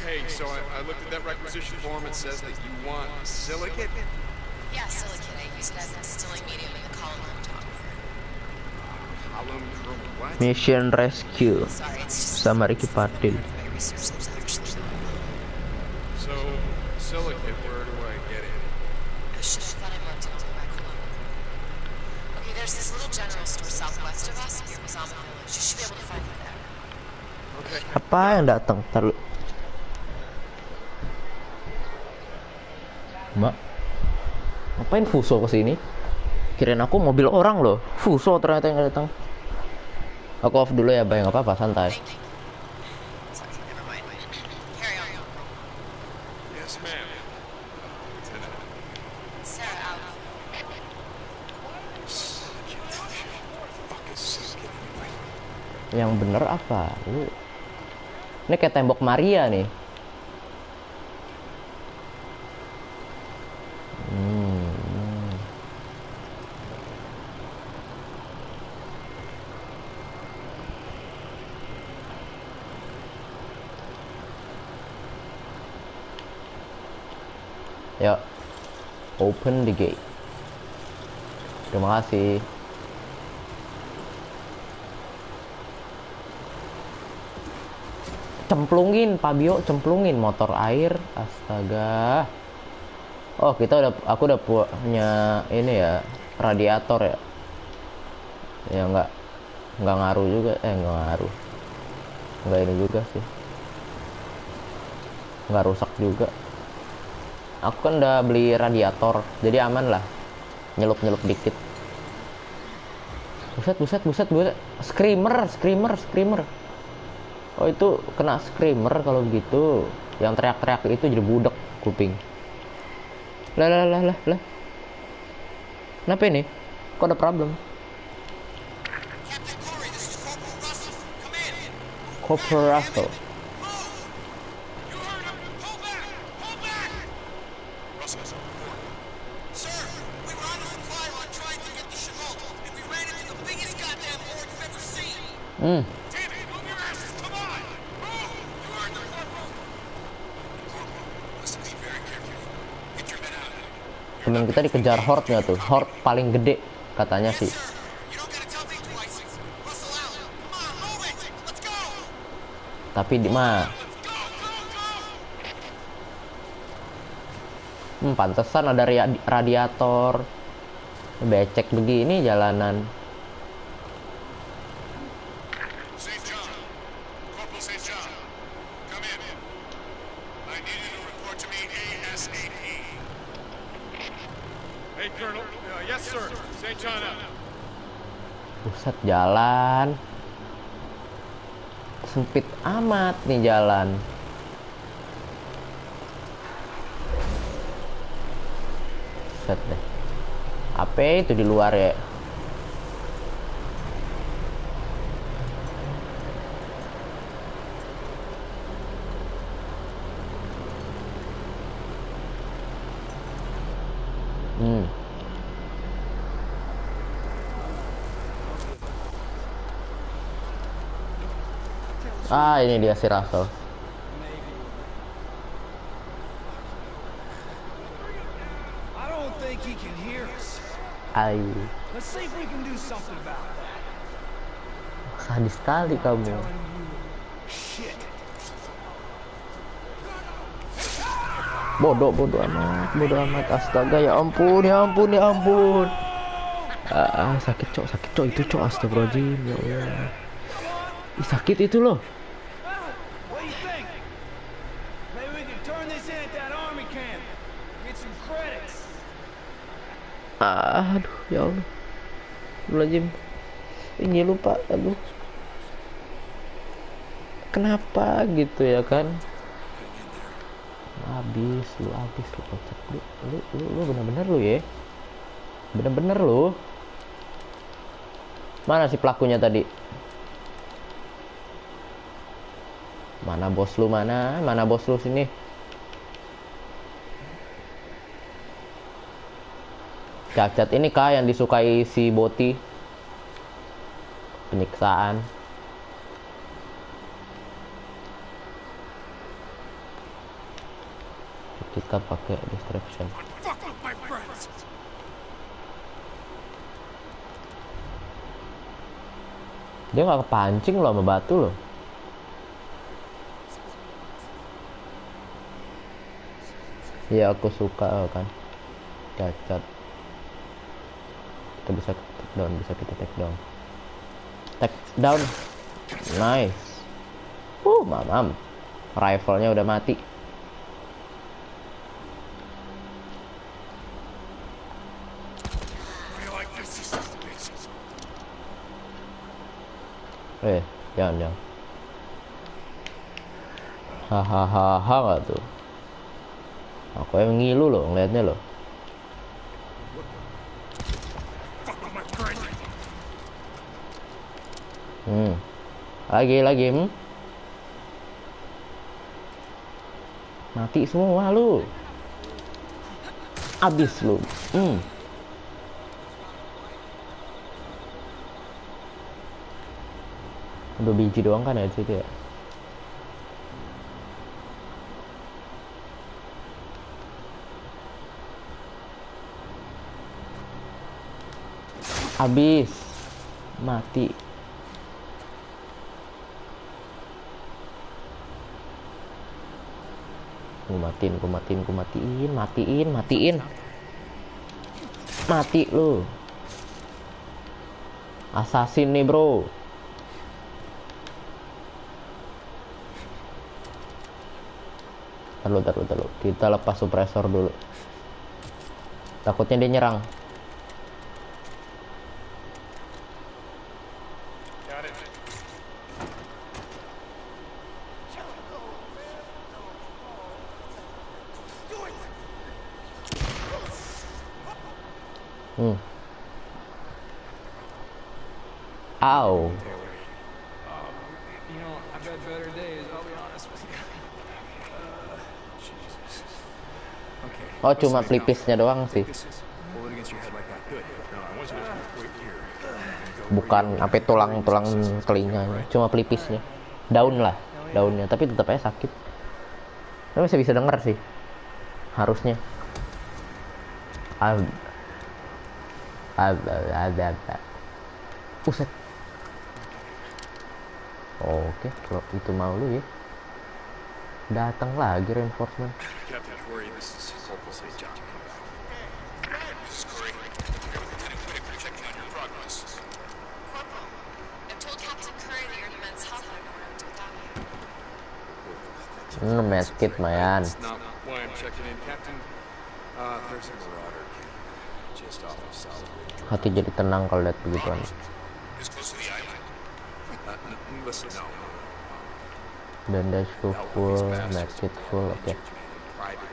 Hey, so I looked at that requisition form. It says that you want silicate. Yeah, silicate. I use it as a distilling medium in the column chromatographer. Column room. What? Mission Rescue Sorry, it's just sama Ricky Patil. my research lab's actually going on. So silicate. Where do I get it? Oh shit, I thought I marked it on the right. Hold on. Okay, there's this little general store southwest of us near Mazama Village. You should be able to find it there. Okay. Apa yang datang? Taruh. Mbak, ngapain Fuso kesini? Kirain aku mobil orang loh. Fuso ternyata yang datang. Aku off dulu ya, Bay. Nggak apa-apa, santai. Sorry, never mind. Carry on. Yes, ma'am. Lieutenant. Sarah out. Fuck is silicate anyway? Yang bener apa? Lu. Ini kayak tembok Maria nih. Yuk, open the gate. Terima kasih. cemplungin, Fabio, cemplungin motor air. Astaga. Oh, aku udah punya ini ya, radiator ya. Ya nggak ngaruh juga, nggak ngaruh. Nggak ini juga sih. Nggak rusak juga. Aku kan udah beli radiator, jadi aman lah. Nyelup dikit. Buset. Screamer. Oh, itu kena screamer kalau gitu. Yang teriak-teriak itu jadi budak kuping. Lah. Kenapa ini? Kok ada problem? Captain Corey, this is Corporal Russell. Come in. Corporal Russell. You heard him. Pull back. Russell, report. Sir, we were on a supply run trying to get to Chenault, and we ran into the biggest goddamn horde you've ever seen. Damn it, move your asses. Come on. Move. You heard the corporal. Corporal, listen, be very careful. Get your men out of here. Temen kita dikejar horde-nya tuh. Horde paling gede katanya sih. Sir, you don't gotta tell me twice. Russell out. Come on, move it. Let's go. Tapi di mah Go. pantesan ada radiator. Becek begini jalanan. St. John. Corporal St. John. Come in. I need you to report to me ASAP. Hey, Colonel. Yes, sir. St. John out. Buset, jalan sempit amat nih jalan. Buset deh. Apa itu di luar ya? Ah, ini dia si Russell. I don't think he can hear us. Ayo, Let's see if we can do something about that. sadis sekali kamu. Telling you, shit. Bodoh amat. Astaga, ya ampun. Sakit cok itu cok. Astagfirullahaladzim, ya Allah. Ih, sakit itu loh. What do you think? Maybe we can turn this in at that army camp. Get some credits. Aduh, ya Allah. Astagfirullahaladzim. Ini lupa, aduh. Kenapa gitu ya kan? Habis lu kocak lu bener-bener lu ya. Bener-bener lu. Mana si pelakunya tadi? Mana bos lu, mana bos lu sini? Cacat ini kah yang disukai si Boti? Penyiksaan. Kita pakai distraction. Fuck with my friends. Dia nggak kepancing loh sama batu loh. Ya aku suka kan. Cacat. Kita bisa take down. Take down. Nice. Mamam. Rifle-nya udah mati. Jangan. Hahaha nggak tuh. Aku yang ngilu loh ngeliatnya loh. Lagi mati semua lu. Abis lu. Dua biji doang kan ya di situ ya. Habis mati. Matiin. Mati lu. Assassin nih, bro. Taruh. Kita lepas suppressor dulu. Takutnya dia nyerang. Got it. Ow. You know, I've had better days, I'll be honest with you. Jesus. Okay. Oh, cuma pelipisnya doang sih. Hold it against your head like that. Good. No, I want you to wait here. Bukan sampai tulang telinganya, cuma pelipisnya. Daunnya, tapi tetap aja sakit. Tapi masih bisa denger sih. Harusnya. Uset. Oke, kalau itu mau lu ya. Datang lagi reinforcement. Captain Corey, this is Corporal St. John. This is Corey. Lieutenant Whitaker checking on your progress. Corporal, I've told Captain Curry that you're the men's health around without you. Medkit, man. That's not why I'm checking in, Captain. There's a marauder just off of Solid Ridge. Hati jadi tenang kalau lihat begituan. This close to the island. Listen, no. Bandage full, medkit full, oke. Private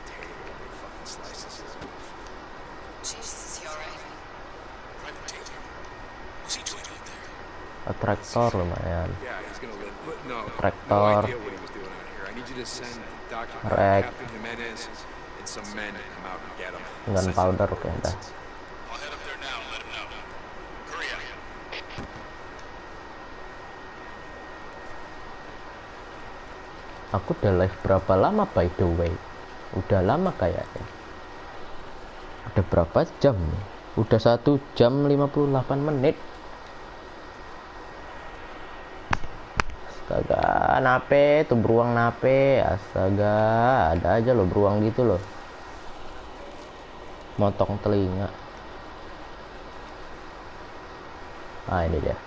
table, big fucking slices. Jesus, is he alright? Private Taylor. What's he doing out there? Traktor lumayan. Yeah, he's gonna live. But no Tractor. idea what he was doing out here. I need you to send Dr. Rek. Captain Jimenez and some men to come out and get him. Gunpowder, oke, dah. I'll head up there now and let him know. Hurry up. Aku udah live berapa lama by the way? Udah lama kayaknya. Udah berapa jam nih? Udah 1 jam 58 menit. Astaga, nape tuh beruang nape? Astaga, ada aja loh beruang gitu loh. Motong telinga. Ah, ini dia.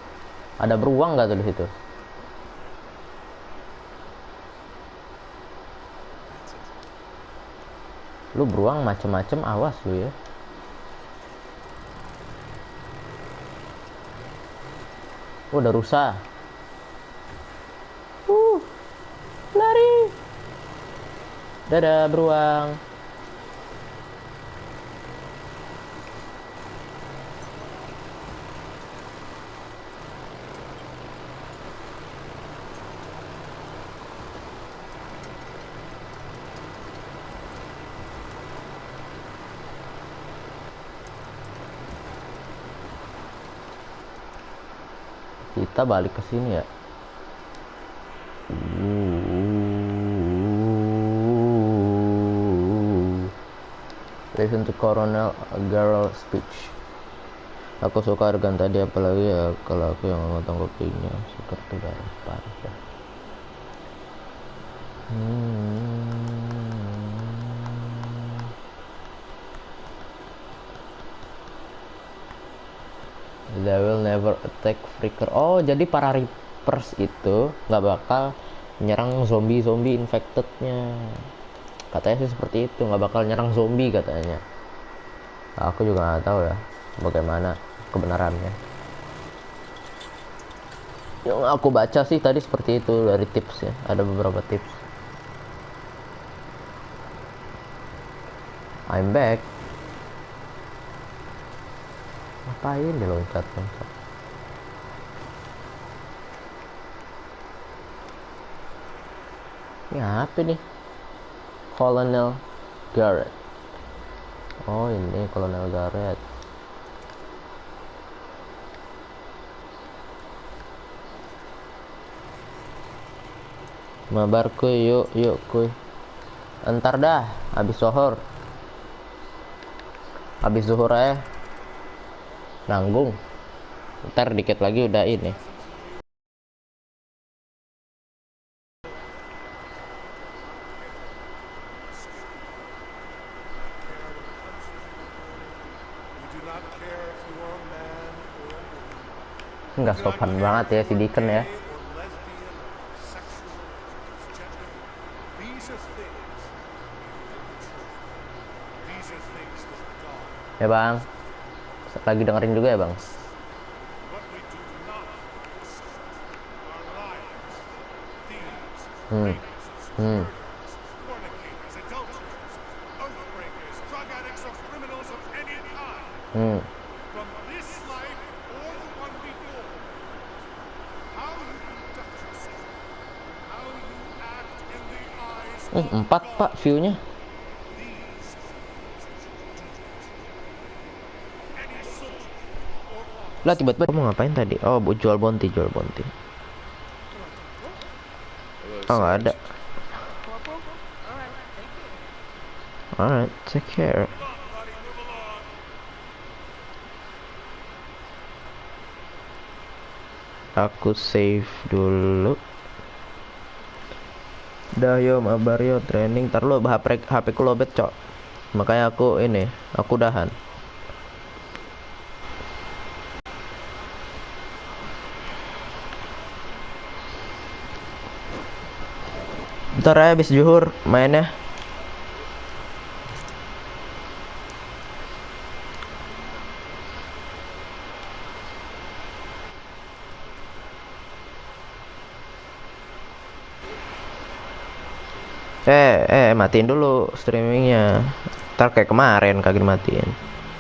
Ada beruang nggak tuh di situ? Lu beruang macem-macem, awas lu ya. Udah rusak. Lari. Dadah beruang. Kita balik ke sini ya. Listen to Colonel Garrel speech. Aku suka adegan tadi, apalagi ya kalau aku yang ngotong kopinya. Seger tuh garis parah ya. They will never attack Freaker. Oh, jadi para Reapers itu nggak bakal nyerang zombie infectednya. Katanya sih seperti itu, nggak bakal nyerang zombie katanya. Aku juga nggak tahu ya bagaimana kebenarannya. Yang aku baca sih tadi seperti itu dari tipsnya. Ada beberapa tips. I'm back. Ngapain dia loncat? Ini apa nih? Colonel Garrett. Oh, ini Colonel Garrett. Mabar kuy, yuk kuy. Entar dah, habis zuhur. Habis zuhur ya. Nanggung. Ntar dikit lagi udah ini. Nggak sopan banget ya si Deacon ya. Ya bang, lagi dengerin juga ya bang. Empat pak view-nya. Lah tiba-tiba kamu ngapain tadi? Oh, jual bounty. Oh, nggak ada. Alright, take care. Aku save dulu. Dah yo mabar yo training. Ntar lu HP ku lobet cok. Makanya aku dahan. Ntar ya habis zuhur mainnya. Matiin dulu streamingnya. Ntar kayak kemarin kagak dimatiin.